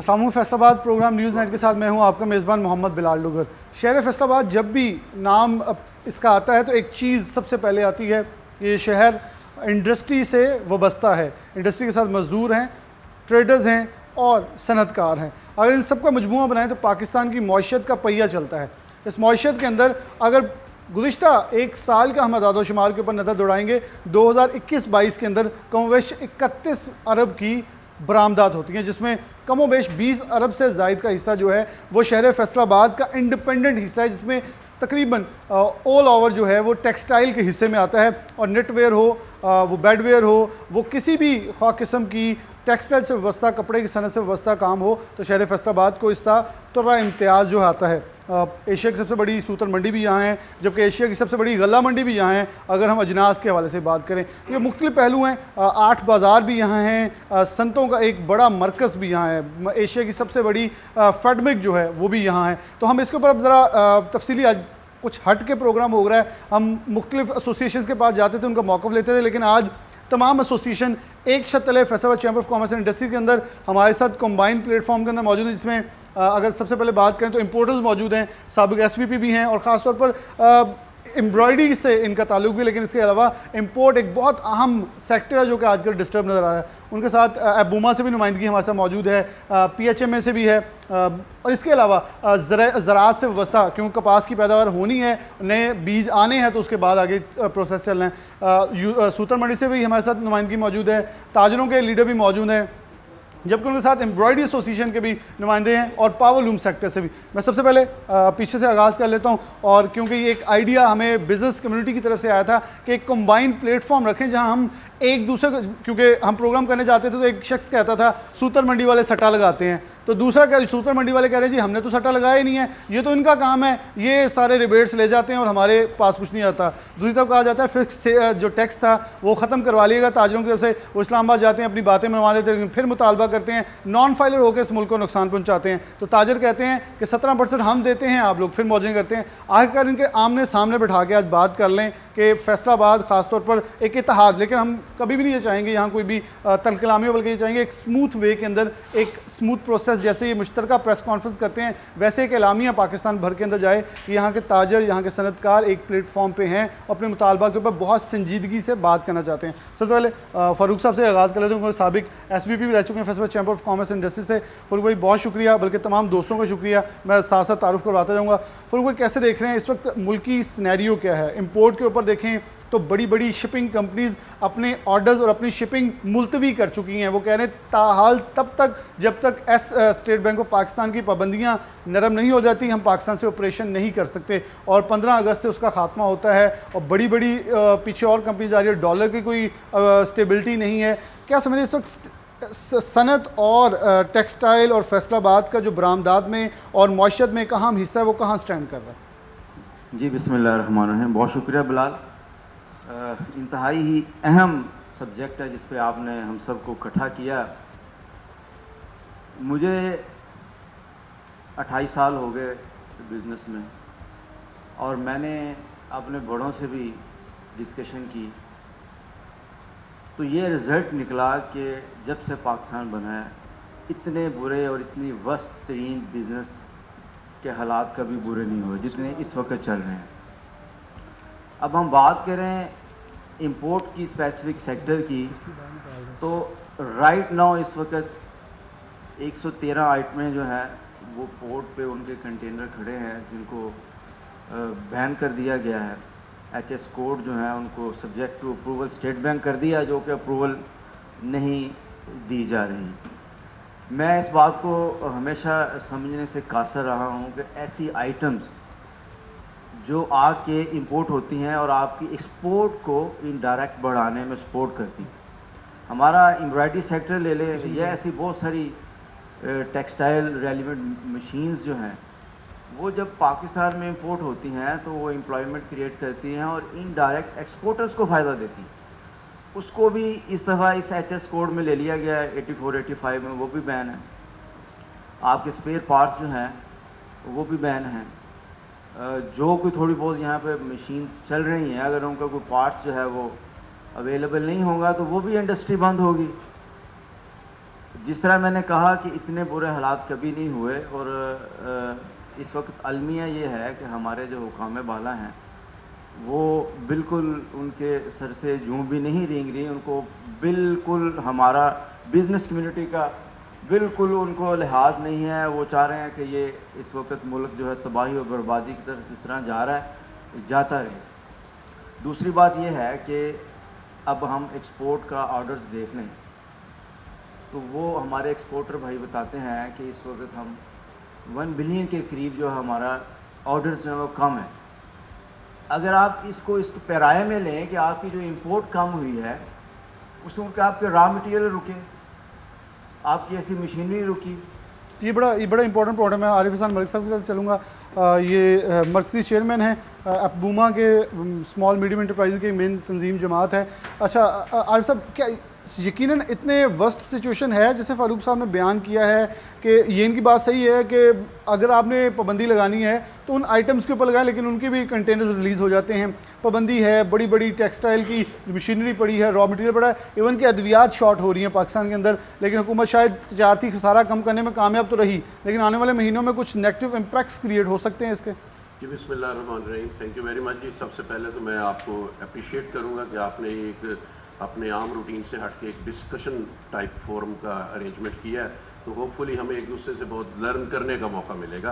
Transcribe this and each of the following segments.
अस्सलाम Faisalabad programme news net के साथ मैं हूं आपका मेज़बान मोहम्मद बिलाल डुगर। शहर फैसलाबाद जब भी नाम इसका आता है तो एक चीज़ सबसे पहले आती है, ये शहर इंडस्ट्री से वाबस्ता है। इंडस्ट्री के साथ मज़दूर हैं, ट्रेडर्स हैं और सनतकार हैं। अगर इन सब का मजमूआ बनाएं तो पाकिस्तान की मईशत का पहिया चलता है। इस मईशत के अंदर अगर गुज़िश्ता एक साल का हम अदाद-ओ-शुमार के ऊपर नज़र दौड़ाएंगे, 2021-22 के अंदर कमोबेश 31 अरब की बरामदात होती हैं, जिसमें कमोबेश 20 अरब से ज़ायद का हिस्सा जो है वो शहर फैसलाबाद का इंडिपेंडेंट हिस्सा है, जिसमें तकरीबन ऑल ओवर जो है वो टेक्सटाइल के हिस्से में आता है। और नेटवेयर हो, वो बेडवेयर हो, वो किसी भी ख़ास किस्म की टेक्सटाइल से व्यवस्था, कपड़े की सनत से व्यवस्था काम हो तो शहर फैसलाबाद को इसका तुर्रा इम्तियाज़ जो आता है। एशिया की सबसे बड़ी सूतर मंडी भी यहाँ है, जबकि एशिया की सबसे बड़ी गल्ला मंडी भी यहाँ है। अगर हम अजनास के हवाले से बात करें, ये मुख्तलिफ पहलू हैं। 8 बाज़ार भी यहाँ हैं, सनतों का एक बड़ा मरकज़ भी यहाँ है। एशिया की सबसे बड़ी फेडमिक जो है वो भी यहाँ है। तो हम इसके ऊपर अब ज़रा तफसीली आज कुछ हट के प्रोग्राम हो रहा है। हम मुख्तलिफ एसोसिएशन के पास जाते थे, उनका मौक़िफ़ लेते थे, लेकिन आज तमाम एसोसिएशन एक छत तले Faisalabad chamber of commerce and industry के अंदर हमारे साथ कम्बाइंड प्लेटफॉर्म के अंदर मौजूद है, जिसमें अगर सबसे पहले बात करें तो इम्पोर्टर्स मौजूद हैं, साबिक एसवीपी भी हैं और ख़ास तौर पर एम्ब्रॉयडरी से इनका ताल्लुक भी। लेकिन इसके अलावा इम्पोर्ट एक बहुत अहम सेक्टर है जो कि आजकल डिस्टर्ब नज़र आ रहा है। उनके साथ एबूमा से भी नुमाइंदगी हमारे साथ मौजूद है, PHMA से भी है, और इसके अलावा ज़राअत से व्यवस्था, क्योंकि कपास की पैदावार होनी है, नए बीज आने हैं तो उसके बाद आगे प्रोसेस चलना है। सूतर मंडी से भी हमारे साथ नुमाइंदगी मौजूद है, ताजरों के लीडर भी मौजूद हैं, जबकि उनके साथ एम्ब्रॉयडरी एसोसिएशन के भी नुमाइंदे हैं और पावर लूम सेक्टर से भी। मैं सबसे पहले पीछे से आगाज़ कर लेता हूं, और क्योंकि ये एक आइडिया हमें बिज़नेस कम्युनिटी की तरफ से आया था कि एक कम्बाइंड प्लेटफॉर्म रखें जहां हम एक दूसरे को, क्योंकि हम प्रोग्राम करने जाते थे तो एक शख्स कहता था सूतर मंडी वाले सट्टा लगाते हैं, तो दूसरा क्या, सूतर मंडी वाले कह रहे हैं जी हमने तो सट्टा लगाया ही नहीं है, ये तो इनका काम है, ये सारे रिबेट्स ले जाते हैं और हमारे पास कुछ नहीं आता। दूसरी तरफ कहा जाता है फिक्स जो टैक्स था वो ख़त्म करवा लिएगा ताजरों की तरफ से, वो इस्लामाबाद जाते हैं, अपनी बातें मनवा लेते हैं, लेकिन फिर मुतालबा करते हैं, नॉन फाइलर होकर इस मुल्क को नुकसान पहुँचाते हैं। तो ताजर कहते हैं कि 17% हम देते हैं, आप लोग फिर मौजें करते हैं। आखिरकार इनके आमने सामने बैठा के आज बात कर लें कि फैसलाबाद ख़ासतौर पर एक इत्तेहाद, लेकिन हम कभी भी नहीं ये चाहेंगे यहाँ कोई भी तलकलामी, बल्कि ये चाहेंगे एक स्मूथ वे के अंदर एक स्मूथ प्रोसेस, जैसे ये मुश्तरका प्रेस कॉन्फ्रेंस करते हैं वैसे एक एलामिया पाकिस्तान भर के अंदर जाए कि यहाँ के ताजर, यहाँ के सनतकार एक प्लेटफॉर्म पे हैं, अपने मुतालबा के ऊपर बहुत संजीदगी से बात करना चाहते हैं। सबसे पहले फ़ारूक साहब से आगाज़ कर लेते हैं, साबिक SVP भी रह चुके हैं Faisalabad chamber of commerce and industry से। फ़ारूक भाई बहुत शुक्रिया, बल्कि तमाम दोस्तों का शुक्रिया, मैं साथ साथ तारुफ करवाता जाऊँगा। फ़ारूक भाई कैसे देख रहे हैं इस वक्त मुल्की सिनेरियो क्या है? इम्पोर्ट के ऊपर देखें तो बड़ी बड़ी शिपिंग कंपनीज़ अपने ऑर्डर्स और अपनी शिपिंग मुलतवी कर चुकी हैं। वो कह रहे हैं ताहाल तब तक जब तक स्टेट बैंक ऑफ पाकिस्तान की पाबंदियां नरम नहीं हो जाती हम पाकिस्तान से ऑपरेशन नहीं कर सकते, और 15 अगस्त से उसका खात्मा होता है। और बड़ी बड़ी पीछे और कंपनी जा रही है, डॉलर की कोई स्टेबिलिटी नहीं है। क्या समझे इस वक्त सनत और टेक्सटाइल और फैसलाबाद का जो बरामदात में और मईशत में एक अहम हिस्सा है वो कहाँ स्टैंड कर रहा है? जी बिस्मिल्लाहिर्रहमानिर्रहीम, बहुत शुक्रिया बिलाल। इंतहाई ही अहम सब्जेक्ट है जिस पे आपने हम सबको इकट्ठा किया। मुझे 28 साल हो गए बिज़नेस में, और मैंने अपने बड़ों से भी डिस्कशन की, तो ये रिज़ल्ट निकला कि जब से पाकिस्तान बना है इतने बुरे और इतनी वर्स्ट तरीन बिज़नेस के हालात कभी बुरे नहीं हुए जितने इस वक्त चल रहे हैं। अब हम बात करें इंपोर्ट की स्पेसिफिक सेक्टर की, तो राइट नाउ इस वक्त 113 आइटमें जो हैं वो पोर्ट पे उनके कंटेनर खड़े हैं जिनको बैन कर दिया गया है। HS कोड जो है उनको subject to approval State Bank कर दिया, जो कि अप्रूवल नहीं दी जा रही। मैं इस बात को हमेशा समझने से कासर रहा हूँ कि ऐसी आइटम्स जो आके इंपोर्ट होती हैं और आपकी एक्सपोर्ट को इनडायरेक्ट बढ़ाने में सपोर्ट करती हैं। हमारा एम्ब्रॉयडरी सेक्टर ले लें, ये ऐसी बहुत सारी टेक्सटाइल रेलिवेंट मशीन्स जो हैं वो जब पाकिस्तान में इंपोर्ट होती हैं तो वो एम्प्लॉयमेंट क्रिएट करती हैं और इनडायरेक्ट एक्सपोर्टर्स को फ़ायदा देती हैं। उसको भी इस दफ़ा इस HS कोड में ले लिया गया है, 84-85 में वो भी बैन है। आपके स्पेयर पार्ट्स जो हैं वो भी बैन हैं। जो कोई थोड़ी बहुत यहाँ पे मशीन्स चल रही हैं, अगर उनका कोई पार्ट्स जो है वो अवेलेबल नहीं होगा तो वो भी इंडस्ट्री बंद होगी। जिस तरह मैंने कहा कि इतने बुरे हालात कभी नहीं हुए, और इस वक्त अलमिया ये है कि हमारे जो हुकाम बाला हैं वो बिल्कुल उनके सर से जूं भी नहीं रेंग रही, उनको बिल्कुल हमारा बिज़नेस कम्युनिटी का बिल्कुल उनको लिहाज नहीं है। वो चाह रहे हैं कि ये इस वक्त मुल्क जो है तबाही और बर्बादी की तरफ जिस तरह जा रहा है जाता रहे। दूसरी बात यह है कि अब हम एक्सपोर्ट का ऑर्डर्स देख लें तो वो हमारे एक्सपोर्टर भाई बताते हैं कि इस वक्त हम 1 बिलियन के करीब जो हमारा ऑर्डर्स जो है वो कम है। अगर आप इसको इस पैराए में लें कि आपकी जो इंपोर्ट कम हुई है उसमें आपके रॉ मटेरियल रुके, आपकी ऐसी मशीनरी रुकी। ये बड़ा इंपॉर्टेंट पॉइंट है। मैं आरिफ हसन मलिक साहब की तरफ चलूँगा। ये मरकज़ी चेयरमैन हैं अबूमा के, स्मॉल मीडियम इंटरप्राइज की मेन तंजीम जमात है। अच्छा आरिफ साहब, क्या यकीनन इतने वर्स्ट सिचुएशन है जैसे फ़ारूक साहब ने बयान किया है कि ये इनकी बात सही है कि अगर आपने पाबंदी लगानी है तो उन आइटम्स के ऊपर लगाएं, लेकिन उनके भी कंटेनर्स रिलीज़ हो जाते हैं। पाबंदी है, बड़ी बड़ी टेक्सटाइल की मशीनरी पड़ी है, रॉ मटेरियल पड़ा है, इवन कि अद्वियात शॉर्ट हो रही हैं पाकिस्तान के अंदर। लेकिन हुकूमत शायद तजारती खसारा कम करने में कामयाब तो रही, लेकिन आने वाले महीनों में कुछ नेगेटिव इम्पैक्ट्स क्रिएट हो सकते हैं इसके। जी बिस्मिल्लाहिर्रहमानिर्रहीम, थैंक यू वेरी मच जी। सबसे पहले तो मैं आपको अप्रिशिएट करूंगा कि आपने एक अपने आम रूटीन से हट के एक डिस्कशन टाइप फोरम का अरेंजमेंट किया है, तो होपफुली हमें एक दूसरे से बहुत लर्न करने का मौका मिलेगा।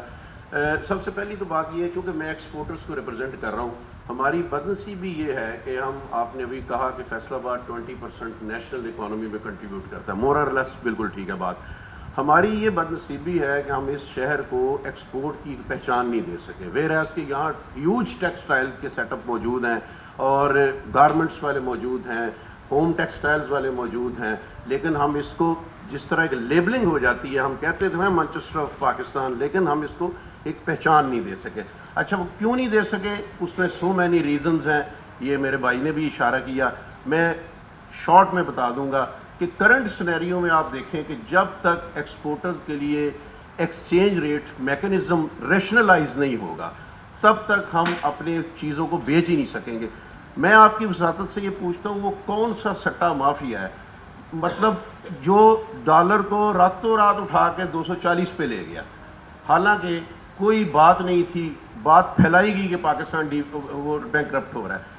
सबसे पहली तो बात ये है, चूँकि मैं एक्सपोर्टर्स को रिप्रेजेंट कर रहा हूँ, हमारी बदनसीबी ये है कि हम, आपने अभी कहा कि फैसलाबाद 20% नेशनल इकॉनमी में कंट्रीब्यूट करता है, मोर और लेस बिल्कुल ठीक है बात। हमारी ये बदनसीबी है कि हम इस शहर को एक्सपोर्ट की पहचान नहीं दे सके। वेयर एज कि यहाँ ह्यूज टेक्सटाइल के सेटअप मौजूद हैं और गारमेंट्स वाले मौजूद हैं, होम टेक्सटाइल्स वाले मौजूद हैं, लेकिन हम इसको जिस तरह की लेबलिंग हो जाती है, हम कहते थे मैनचेस्टर ऑफ पाकिस्तान, लेकिन हम इसको एक पहचान नहीं दे सके। अच्छा, वो क्यों नहीं दे सके? उसमें सो मैनी रीजंस हैं, ये मेरे भाई ने भी इशारा किया। मैं शॉर्ट में बता दूंगा कि करंट सिनेरियो में आप देखें कि जब तक एक्सपोर्टर के लिए एक्सचेंज रेट मैकेनिज्म रेशनलाइज नहीं होगा तब तक हम अपने चीज़ों को बेच ही नहीं सकेंगे। मैं आपकी वसातत से ये पूछता हूँ, वो कौन सा सट्टा माफिया है, मतलब जो डॉलर को रातों रात उठा के 240 पे ले गया, हालांकि कोई बात नहीं थी, बात फैलाई गई कि पाकिस्तान वो बैंकरप्ट हो रहा है।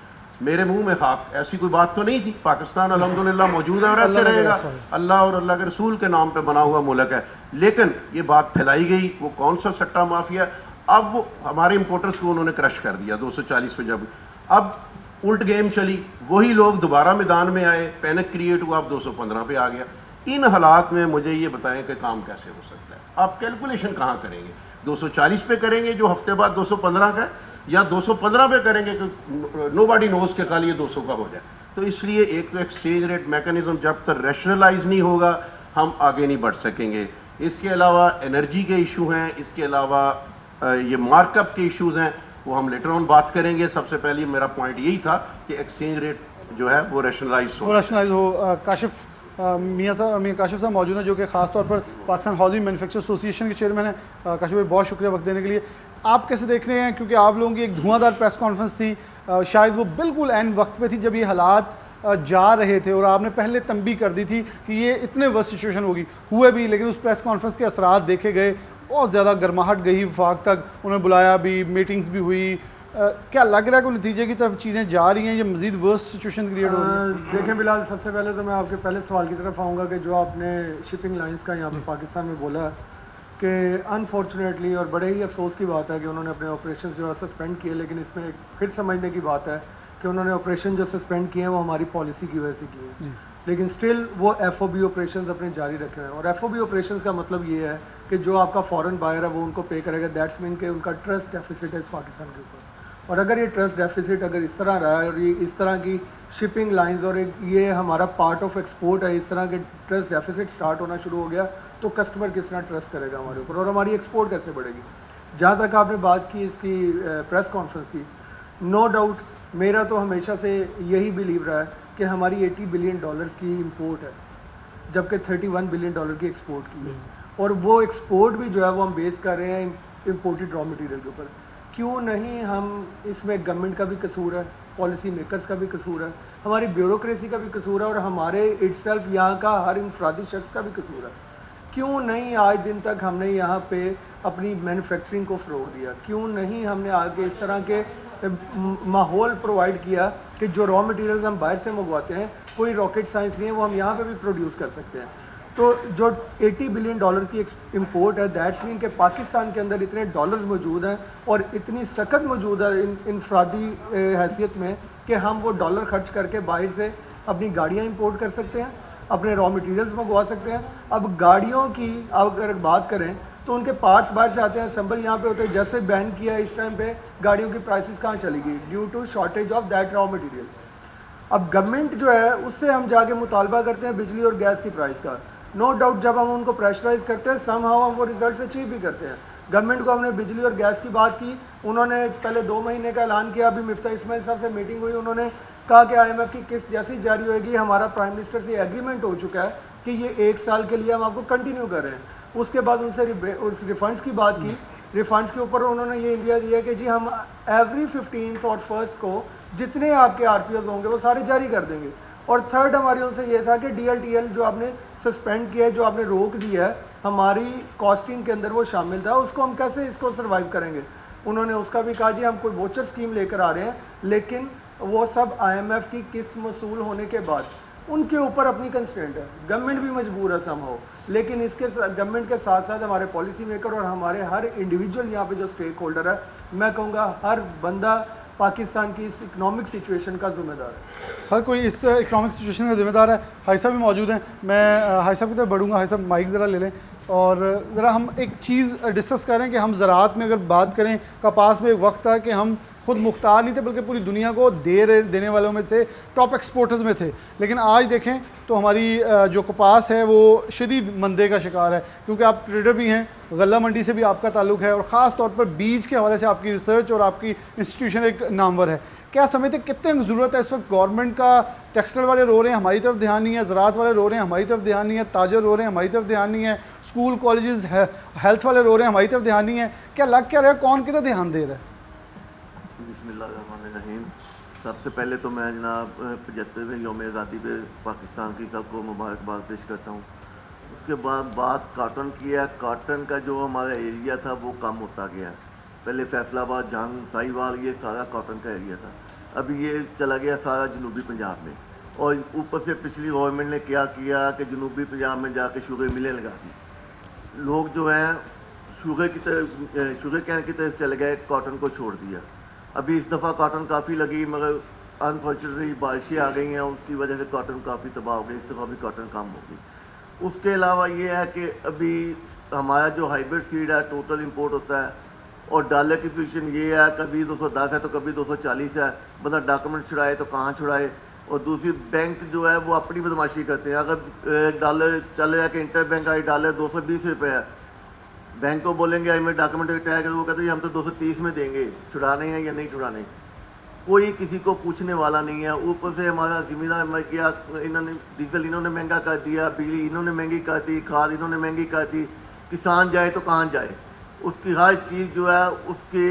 मेरे मुंह में खाक, ऐसी कोई बात तो नहीं थी। पाकिस्तान अल्हम्दुलिल्लाह मौजूद है और ऐसे रहेगा, अल्लाह और अल्लाह के रसूल के नाम पे बना हुआ मुल्क है। लेकिन ये बात फैलाई गई, वो कौन सा सट्टा माफिया, अब वो हमारे इंपोर्टर्स को उन्होंने क्रश कर दिया 240 पे। जब अब उल्ट गेम चली, वही लोग दोबारा मैदान में आए, पैनिक क्रिएट हुआ, अब 215 पे आ गया। इन हालात में मुझे ये बताएं कि काम कैसे हो सकता है? आप कैलकुलेशन कहाँ करेंगे? 240 पे करेंगे जो हफ्ते बाद 215 का, या 215 पे करेंगे कि नोबॉडी नोज के कल ये 200 का हो जाए? तो इसलिए एक तो एक्सचेंज रेट मैकेनिज्म जब तक रैशनलाइज नहीं होगा हम आगे नहीं बढ़ सकेंगे। इसके अलावा एनर्जी के इशू हैं, इसके अलावा ये मार्कअप के इश्यूज हैं, वो हम लेटर ऑन बात करेंगे। सबसे पहले मेरा पॉइंट यही था कि एक्सचेंज रेट जो है वो रैशनलाइज हो। काशिफ मियाँ काशिफ साहब मौजूद हैं जो कि ख़ास तौर पर पाकिस्तान हाउसिंग मैन्युफैक्चर एसोसिएशन के चेयरमैन हैं। काशिफ भाई, बहुत शुक्रिया वक्त देने के लिए। आप कैसे देख रहे हैं, क्योंकि आप लोगों की एक धुआंधार प्रेस कॉन्फ्रेंस थी, शायद वो बिल्कुल एन वक्त पे थी जब ये हालात जा रहे थे, और आपने पहले तंबी कर दी थी कि ये इतने वर्स्ट सिचुएशन होगी, हुए भी, लेकिन उस प्रेस कॉन्फ्रेंस के असरात देखे गए, बहुत ज़्यादा गर्माहट गई वफाक तक, उन्होंने बुलाया भी, मीटिंग्स भी हुई। क्या लग रहा है कि नतीजे की तरफ चीज़ें जा रही हैं, ये मज़ीद वर्स्ट सिचुएशन क्रिएट हो रही है? देखें बिलाल, सबसे पहले तो मैं आपके पहले सवाल की तरफ आऊँगा कि जो आपने शिपिंग लाइंस का यहाँ पे पाकिस्तान में बोला कि अनफॉर्चुनेटली, और बड़े ही अफसोस की बात है कि उन्होंने अपने ऑपरेशन जो है सस्पेंड किए, लेकिन इसमें फिर समझने की बात है कि उन्होंने ऑपरेशन जो सस्पेंड किए हैं वो हमारी पॉलिसी की वजह से किए हैं, लेकिन स्टिल वो FOB ऑपरेशंस अपने जारी रखे हैं। और FOB ऑपरेशंस का मतलब ये है कि जो आपका फॉरेन बायर है वो उनको पे करेगा, दैट्स मीन कि उनका ट्रस्ट डेफिसिट है पाकिस्तान के ऊपर। और अगर ये ट्रस्ट डेफिसिट अगर इस तरह रहा है और ये इस तरह की शिपिंग लाइंस और ये हमारा पार्ट ऑफ एक्सपोर्ट है, इस तरह के ट्रस्ट डेफिसिट स्टार्ट होना शुरू हो गया तो कस्टमर किस तरह ट्रस्ट करेगा हमारे ऊपर और हमारी एक्सपोर्ट कैसे बढ़ेगी? जहाँ तक आपने बात की इसकी प्रेस कॉन्फ्रेंस की, नो डाउट मेरा तो हमेशा से यही बिलीव रहा है कि हमारी $80 बिलियन की इंपोर्ट है, जबकि $31 बिलियन की एक्सपोर्ट की है, और वो एक्सपोर्ट भी जो है वो हम बेस कर रहे हैं इम्पोर्टेड रॉ मटेरियल के ऊपर। क्यों नहीं हम, इसमें गवर्नमेंट का भी कसूर है, पॉलिसी मेकर्स का भी कसूर है, हमारी ब्यूरोक्रेसी का भी कसूर है और हमारे इटसेल्फ यहाँ का हर इंफरादी शख्स का भी कसूर है। क्यों नहीं आज दिन तक हमने यहाँ पे अपनी मैन्युफैक्चरिंग को फ़रोग़ दिया? क्यों नहीं हमने आगे इस तरह के माहौल प्रोवाइड किया कि जो रॉ मटेरियल्स हम बाहर से मंगवाते हैं, कोई रॉकेट साइंस नहीं है, वो हम यहाँ पे भी प्रोड्यूस कर सकते हैं। तो जो 80 बिलियन डॉलर्स की इंपोर्ट है, दैट्स मीन कि पाकिस्तान के अंदर इतने डॉलर्स मौजूद हैं और इतनी सख्त मौजूद है इंफरादी हैसियत में कि हम वो डॉलर खर्च करके बाहर से अपनी गाड़ियाँ इंपोर्ट कर सकते हैं, अपने रॉ मटेरियल्स मंगवा सकते हैं। अब गाड़ियों की अगर बात करें तो उनके पार्ट्स बाहर से आते हैं, असेंबल यहाँ पे होते हैं। जैसे बैन किया इस टाइम पे गाड़ियों की प्राइसेस कहाँ चली गई? Due to shortage of that raw material. अब गवर्नमेंट जो है उससे हम जाके मुतालबा करते हैं बिजली और गैस की प्राइस का। नो डाउट जब हम उनको प्रेशराइज करते हैं समहाउ हम वो रिजल्ट अचीव भी करते हैं। गवर्नमेंट को हमने बिजली और गैस की बात की, उन्होंने पहले 2 महीने का ऐलान किया। अभी मिफ्ता इस्माइल साहब से मीटिंग हुई, उन्होंने कहा कि IMF की किस्त जैसी जारी होगी, हमारा प्राइम मिनिस्टर से एग्रीमेंट हो चुका है कि ये 1 साल के लिए हम आपको कंटिन्यू कर रहे हैं। उसके बाद उनसे रिफंड्स की बात की। रिफंड्स के ऊपर उन्होंने ये इंडिया दिया कि जी हम एवरी 15th और 1st को जितने आपके RPOs होंगे वो सारे जारी कर देंगे। और थर्ड हमारी उनसे ये था कि DLTL जो आपने सस्पेंड किया है, जो आपने रोक दिया है, हमारी कॉस्टिंग के अंदर वो शामिल था, उसको हम कैसे इसको सर्वाइव करेंगे? उन्होंने उसका भी कहा जी हम कोई वोचर स्कीम लेकर आ रहे हैं, लेकिन वो सब IMF की किस्त वसूल होने के बाद उनके ऊपर अपनी कंस्ट्रेंट है। गवर्नमेंट भी मजबूर है समहाउ, लेकिन इसके गवर्नमेंट के साथ साथ हमारे पॉलिसी मेकर और हमारे हर इंडिविजुअल यहाँ पे जो स्टेक होल्डर है, मैं कहूँगा हर बंदा पाकिस्तान की इस इकनॉमिक सिचुएशन का जिम्मेदार है। हर कोई इस इकनॉमिक सिचुएशन का जिम्मेदार है। हाई साहब भी मौजूद हैं, मैं हाई साहब की तरफ बढ़ूँगा। हाई साहब माइक ज़रा ले लें और ज़रा हम एक चीज़ डिस्कस करें कि हम ज़राअत में अगर बात करें, कपास में एक वक्त था कि हम खुद मुख्तार नहीं थे बल्कि पूरी दुनिया को देने वालों में थे, टॉप एक्सपोर्टर्स में थे। लेकिन आज देखें तो हमारी जो कपास है वो शदीद मंदे का शिकार है, क्योंकि आप ट्रेडर भी हैं, गल्ला मंडी से भी आपका ताल्लुक है और ख़ास तौर पर बीज के हवाले से आपकी रिसर्च और आपकी इंस्टीट्यूशन एक नामवर है। क्या समझते कितने ज़रूरत है इस वक्त गवर्नमेंट का? टेक्सटाइल वाले रो रहे हैं, हमारी तरफ ध्यान नहीं है, ज़राअत वाले रो रहे हैं, हमारी तरफ ध्यान नहीं है, ताजर रो रहे हैं, हमारी तरफ ध्यान नहीं है, स्कूल कॉलेजेस हेल्थ वाले रो रहे हैं, हमारी तरफ ध्यान नहीं है। क्या लग क्या रहा है, कौन कितना ध्यान दे रहा है? बिस्मिल्लाहिर्रहमानिर्रहीम। सबसे पहले तो मैं जनाब 75वें यौम आज़ादी पे पाकिस्तान की सबको मुबारकबाद पेश करता हूँ। उसके बाद बात काटन की है। काटन का जो हमारा एरिया था वो कम होता गया। पहले फैसलाबाद, जंग, साहिवाल, ये सारा काटन का एरिया था। अभी ये चला गया सारा जनूबी पंजाब में, और ऊपर से पिछली गवर्नमेंट ने क्या किया कि जनूबी पंजाब में जाके शुगर मिलें लगा दी। लोग जो हैं शुगर कैन की तरफ चले गए, कॉटन को छोड़ दिया। अभी इस दफ़ा कॉटन काफ़ी लगी, मगर अनफॉर्चुनेटली बारिशें आ गई हैं, उसकी वजह से कॉटन काफ़ी तबाह हो गई। इस दफ़ा भी कॉटन कम हो गई। उसके अलावा ये है कि अभी हमारा जो हाइब्रिड सीड है टोटल इंपोर्ट होता है, और डॉलर की पोजीशन ये है कभी 210 है तो कभी 240 है। बंदा डॉक्यूमेंट छुड़ाए तो कहाँ छुड़ाए। और दूसरी बैंक जो है वो अपनी बदमाशी करते हैं। अगर डॉलर चल रहा है कि इंटर बैंक आई डॉलर 220 रुपये है, बैंक को बोलेंगे आई में डॉक्यूमेंट टैग, वो कहते हैं हम तो 230 में देंगे, छुड़ाने हैं या नहीं छुड़ाने। कोई किसी को पूछने वाला नहीं है। ऊपर से हमारा ज़मींदार मर गया, इन्होंने डीजल इन्होंने महंगा कर दिया, बिजली इन्होंने महंगी कर दी, खाद इन्होंने महंगी कर दी। किसान जाए तो कहाँ जाए? उसकी हर चीज़ जो है उसके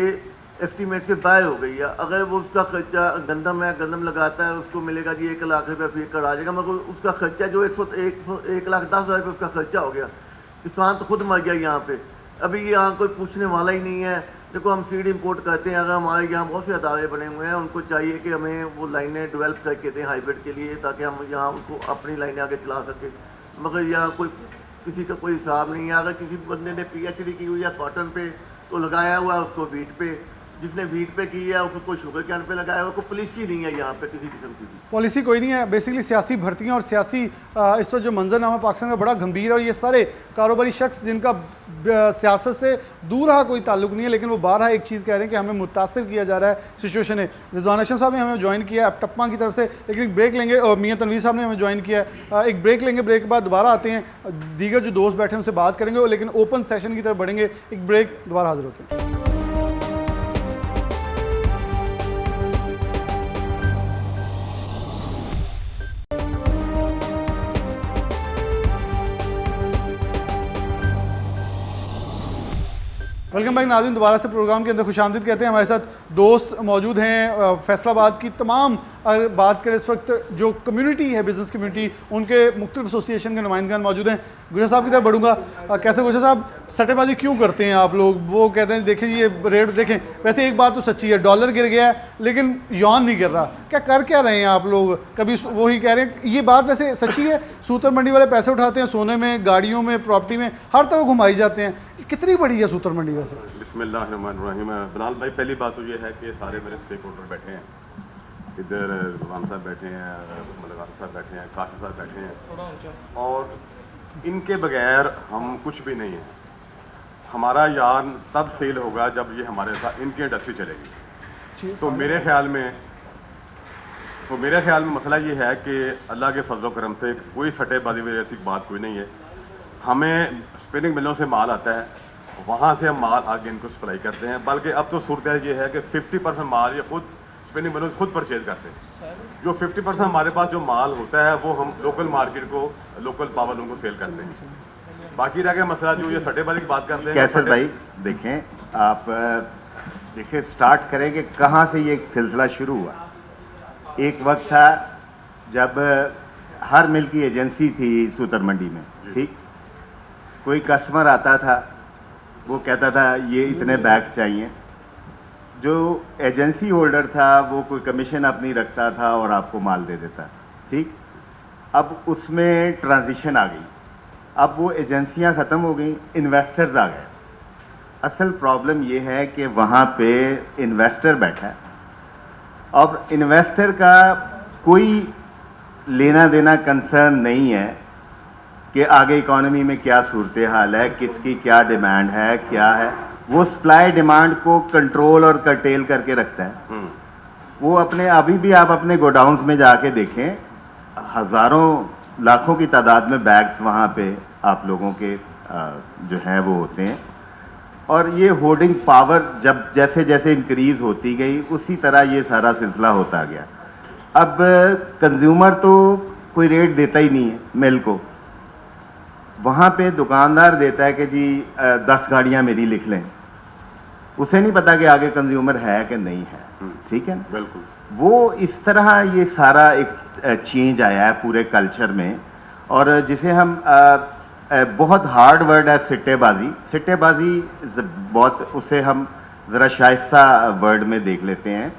एस्टीमेट से बाहर हो गई है। अगर वो उसका खर्चा गंदम है, गंदम लगाता है, उसको मिलेगा जी 1 लाख रुपये फी एकड़ आ जाएगा, मगर उसका खर्चा जो 1,10,000 रुपये उसका खर्चा हो गया। किसान तो खुद मर गया यहाँ पे। अभी यहाँ कोई पूछने वाला ही नहीं है। देखो हम सीड इंपोर्ट करते हैं, अगर हमारे यहाँ बहुत से अदारे बने हुए हैं, उनको चाहिए कि हमें वो लाइनें डेवलप करके दें हाइब्रिड के लिए, ताकि हम यहाँ उनको अपनी लाइनें आगे चला सकें। मगर यहाँ कोई किसी का कोई हिसाब नहीं है। अगर किसी बंदे ने PhD की हुई है कॉटन पे तो लगाया हुआ है उसको वीट पे, जिसने वीट पे की है उसको शुगर कैन पे लगाया हुआ। कोई पॉलिसी नहीं है यहाँ पे किसी किस्म की भी। पॉलिसी कोई नहीं है। बेसिकली सियासी भर्तियाँ और सियासी इस वक्त जो मंजरनामा पाकिस्तान का बड़ा गंभीर है, और ये सारे कारोबारी शख्स जिनका सियासत से दूर रहा कोई ताल्लुक नहीं है, लेकिन वो बारहा एक चीज़ कह रहे हैं कि हमें मुतासिर किया जा रहा है सिचुएशन है। रिजवान अशरफ साहब ने हमें ज्वाइन किया है टप्पा की तरफ से, लेकिन एक ब्रेक लेंगे। और मियाँ तनवीर साहब ने हमें ज्वाइन किया है। एक ब्रेक लेंगे, ब्रेक के बाद दोबारा आते हैं, दीगर जो दोस्त बैठे हैं उनसे बात करेंगे, लेकिन ओपन सेशन की तरफ बढ़ेंगे। एक ब्रेक, दोबारा हाजिर होते हैं। वेलकम बैक नाज़रीन, दोबारा से प्रोग्राम के अंदर खुशामदीद कहते हैं। हमारे साथ दोस्त मौजूद हैं फैसलाबाद की तमाम, अगर बात करें इस वक्त जो कम्युनिटी है, बिज़नेस कम्युनिटी, उनके मुख्तलिफ एसोसिएशन के नुमाइंदगान मौजूद हैं। गुजर साहब की तरफ बढ़ूंगा। कैसे गुजर साहब, सट्टेबाजी क्यों करते हैं आप लोग? वो कहते हैं देखें ये रेट देखें, वैसे एक बात तो सच्ची है, डॉलर गिर गया है लेकिन युआन नहीं गिर रहा, क्या रहे हैं आप लोग? कभी वही कह रहे हैं, ये बात वैसे सच्ची है, सूतर मंडी वाले पैसे उठाते हैं, सोने में, गाड़ियों में, प्रॉपर्टी में, हर तरफ घुमाई जाते हैं। कितनी बड़ी है सूतर मंडी वैसे? बिस्मिल्लाहिर्रहमानिर्रहीम। बिलाल भाई, पहली बात तो ये है कि सारे मेरे स्टेक होल्डर बैठे हैं, इधर रुमान साहब बैठे हैं, मलगार साहब बैठे हैं, काशिफ साहब बैठे हैं, और इनके बगैर हम कुछ भी नहीं है। हमारा यार्न तब सेल होगा जब ये हमारे साथ इनकी इंडस्ट्री चलेगी। तो मेरे ख्याल में मसला ये है कि अल्लाह के फजल करम से कोई सट्टेबाजी वजह ऐसी बात कोई नहीं है। हमें स्पिनिंग मिलों से माल आता है, वहाँ से हम माल आगे इनको सप्लाई करते हैं। बल्कि अब तो सूरत ये है कि 50% माल ये खुद स्पिनिंग मिलों से खुद परचेज करते हैं। जो 50% हमारे पास जो माल होता है वो हम लोकल मार्केट को, लोकल पावर लूम को सेल करते हैं। बाकी रह गया मसला जो ये सट्टेबाजी की बात करते हैं। कैसर भाई देखें, आप देखिए स्टार्ट करें कि कहाँ से ये सिलसिला शुरू हुआ। एक वक्त था जब हर मिल की एजेंसी थी सूतर मंडी में, ठीक, कोई कस्टमर आता था, वो कहता था ये इतने बैग्स चाहिए, जो एजेंसी होल्डर था वो कोई कमीशन अपनी रखता था और आपको माल दे देता, ठीक। अब उसमें ट्रांजिशन आ गई, अब वो एजेंसियां ख़त्म हो गई, इन्वेस्टर्स आ गए। असल प्रॉब्लम ये है कि वहाँ पे इन्वेस्टर बैठा है और इन्वेस्टर का कोई लेना देना कंसर्न नहीं है कि आगे इकॉनमी में क्या सूरत हाल है, किसकी क्या डिमांड है, क्या है। वो सप्लाई डिमांड को कंट्रोल और कर्टेल करके रखता है। वो अपने, अभी भी आप अपने गोडाउन्स में जाके देखें, हज़ारों लाखों की तादाद में बैग्स वहाँ पे आप लोगों के जो हैं वो होते हैं। और ये होर्डिंग पावर जब जैसे जैसे इंक्रीज़ होती गई उसी तरह ये सारा सिलसिला होता गया। अब कंज्यूमर तो कोई रेट देता ही नहीं है मिल को, वहाँ पे दुकानदार देता है कि जी 10 गाड़ियाँ मेरी लिख लें। उसे नहीं पता कि आगे कंज्यूमर है कि नहीं है, ठीक है। बिल्कुल, वो इस तरह ये सारा एक चेंज आया है पूरे कल्चर में। और जिसे हम बहुत हार्ड वर्ड है सिट्टेबाजी, सिट्टेबाजी बहुत, उसे हम ज़रा शाइस्ता वर्ड में देख लेते हैं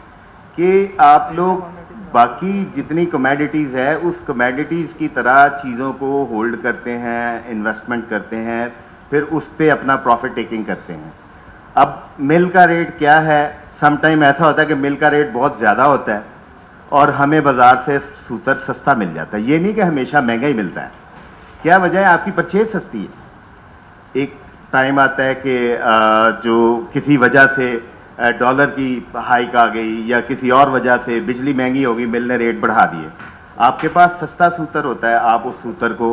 कि आप लोग बाकी जितनी कमोडिटीज़ है उस कमोडिटीज़ की तरह चीज़ों को होल्ड करते हैं, इन्वेस्टमेंट करते हैं, फिर उस पर अपना प्रॉफिट टेकिंग करते हैं। अब मिल का रेट क्या है, सम टाइम ऐसा होता है कि मिल का रेट बहुत ज़्यादा होता है और हमें बाज़ार से सूतर सस्ता मिल जाता है। ये नहीं कि हमेशा महंगा ही मिलता है, क्या वजह है, आपकी परचेज सस्ती है। एक टाइम आता है कि जो किसी वजह से डॉलर की हाइक आ गई या किसी और वजह से बिजली महंगी हो गई, मिल ने रेट बढ़ा दिए, आपके पास सस्ता सूतर होता है, आप उस सूतर को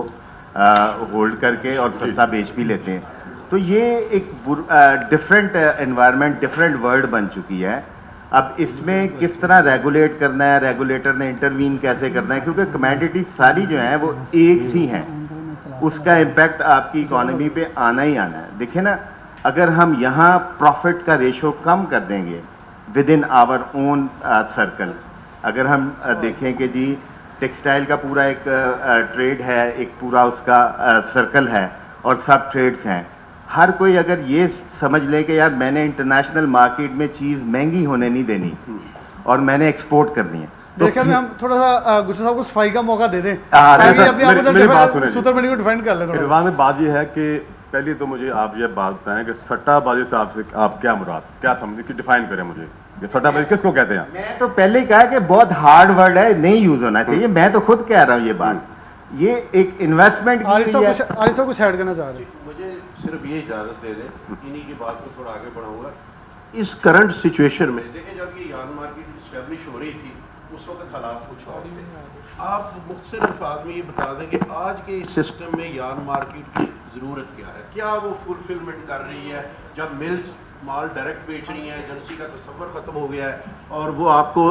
होल्ड करके और सस्ता बेच भी लेते हैं। तो ये एक डिफरेंट एनवायरनमेंट, डिफरेंट वर्ल्ड बन चुकी है। अब इसमें किस तरह रेगुलेट करना है, रेगुलेटर ने इंटरवीन कैसे करना है, क्योंकि कमोडिटी सारी जो हैं वो एक सी हैं, उसका इम्पैक्ट आपकी इकॉनमी पे आना ही आना है। देखिए ना, अगर हम यहाँ प्रॉफिट का रेशो कम कर देंगे within our own circle, अगर हम देखें कि जी टेक्सटाइल का पूरा एक ट्रेड है, एक पूरा उसका सर्कल है और सब ट्रेड्स हैं, हर कोई अगर ये समझ ले कि यार मैंने इंटरनेशनल मार्केट में चीज़ महंगी होने नहीं देनी और मैंने एक्सपोर्ट करनी है, तो देखिए हम थोड़ा सा गुस्सा साहब को सफाई का मौका दे दें मेरी बात ताकि सुनें। सूतर मंडी को डिफेंड कर लें थोड़ा। इरफान में बात यह है कि पहले तो मुझे आप ये बात बताएं कि सट्टाबाजी से आपसे आप क्या मुराद, क्या समझे कि डिफाइन करें मुझे, ये सट्टाबाजी किसको कहते हैं? मैं तो पहले ही कहा कि बहुत हार्ड वर्ड है, नहीं यूज होना चाहिए। मैं तो खुद कह रहा हूँ ये बात, ये एक इन्वेस्टमेंट आरिफ साहब कुछ ऐड करना चाह रहे हैं? मुझे सिर्फ ये इजाज़त दे दें, इन्हीं की बात को थोड़ा आगे बढ़ाऊंगा। इस करंट सिचुएशन में देखिए, जब ये यार्न मार्केट इस्टेब्लिश हो रही थी उस वक्त हालात कुछ और थे। आप मुख्तसर अल्फाज में ये बता दें कि आज के इस सिस्टम में यार्न मार्केट की ज़रूरत क्या है, क्या वो फुलफिलमेंट कर रही है? जब मिल्स माल डायरेक्ट बेच रही हैं, एजेंसी का तस्वर ख़त्म हो गया है और वो आपको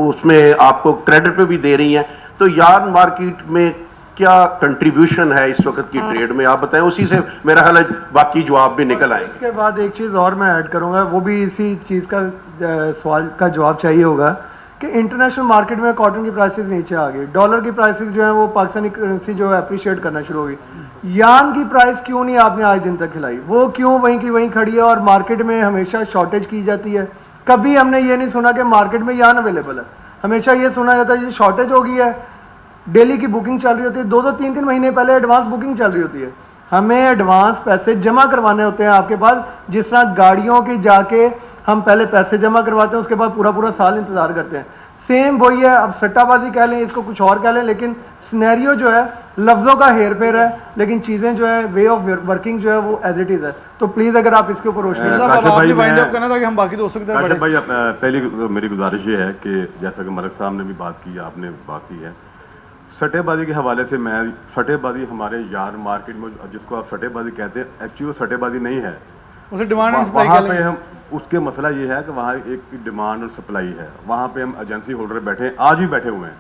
उसमें आपको क्रेडिट पे भी दे रही हैं, तो यार्न मार्केट में क्या कंट्रीब्यूशन है इस वक्त की ट्रेड में, आप बताएं, उसी से मेरा ख्याल है बाकी जवाब भी निकल आएंगे। इसके बाद एक चीज़ और मैं ऐड करूंगा, वो भी इसी चीज़ का सवाल का जवाब चाहिए होगा कि इंटरनेशनल मार्केट में कॉटन की प्राइसेस नीचे आ गई, डॉलर की प्राइसेस जो है वो पाकिस्तानी करेंसी जो है अप्रिशिएट करना शुरू हो गई। यार्न की प्राइस क्यों नहीं आपने आज दिन तक खिलाई, वो क्यों वहीं की वहीं खड़ी है और मार्केट में हमेशा शॉर्टेज की जाती है। कभी हमने ये नहीं सुना कि मार्केट में यार्न अवेलेबल है, हमेशा ये सुना जाता है ये शॉर्टेज हो गई है, डेली की बुकिंग चल रही होती है, 2-2 3-3 महीने पहले एडवांस बुकिंग चल रही होती है। हमें एडवांस पैसे जमा करवाने होते हैं आपके पास, जिस तरह गाड़ियों की जाके हम पहले पैसे जमा करवाते हैं, उसके बाद पूरा पूरा साल इंतजार करते हैं। सेम वही है, अब सट्टाबाजी कह लें, इसको कुछ और कह लें, लेकिन सिनेरियो जो है लफ्ज़ों का हेर फेर है, लेकिन चीज़ें जो है वे ऑफ वर्किंग जो है वो एज इट इज़ है। तो प्लीज़ अगर आप इसके ऊपर रोशनी साहब अब आपने वाइंड अप करना था कि हम बाकी दोस्तों की तरफ काशिफ बढ़े। भाई, पहली मेरी गुजारिश ये है कि जैसा कि मलिक साहब ने भी बात की, आपने बात की है, सट्टेबाजी के हवाले से मैं, सट्टेबाजी हमारे यार मार्केट में जिसको आप सट्टेबाजी कहते हैं, एक्चुअली वो सट्टेबाजी नहीं है। उसे डिमांड एंड सप्लाई वहाँ कह पे लेंगे। हम उसके मसला ये है कि वहाँ एक डिमांड और सप्लाई है, वहाँ पे हम एजेंसी होल्डर बैठे हैं, आज भी बैठे हुए हैं,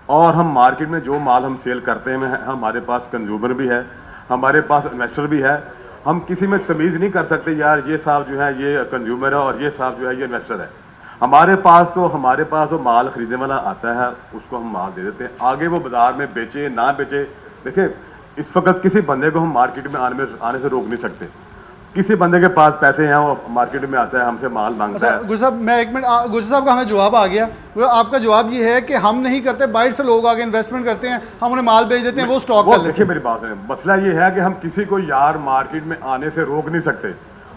और हम मार्केट में जो माल हम सेल करते हैं, हमारे पास कंज्यूमर भी है, हमारे पास इन्वेस्टर भी है। हम किसी में तमीज़ नहीं कर सकते यार ये साहब जो है ये कंज्यूमर है और ये साहब जो है ये इन्वेस्टर है। हमारे पास वो माल खरीदने वाला आता है, उसको हम माल दे देते हैं, आगे वो बाजार में बेचे ना बेचे। देखिए इस वक्त किसी बंदे को हम मार्केट में आने से रोक नहीं सकते। किसी बंदे के पास पैसे हैं, वो मार्केट में आता है, हमसे माल मांगता अच्छा है। गुजर साहब, मैं 1 मिनट, गुजर साहब का हमें जवाब आ गया। आपका जवाब ये है कि हम नहीं करते, बाहर से लोग आके इन्वेस्टमेंट करते हैं, हम उन्हें माल बेच देते हैं, वो स्टॉक कर लेते देखिए हैं। मेरी बात सुनिए, मसला ये है कि हम किसी को यार मार्केट में आने से रोक नहीं सकते।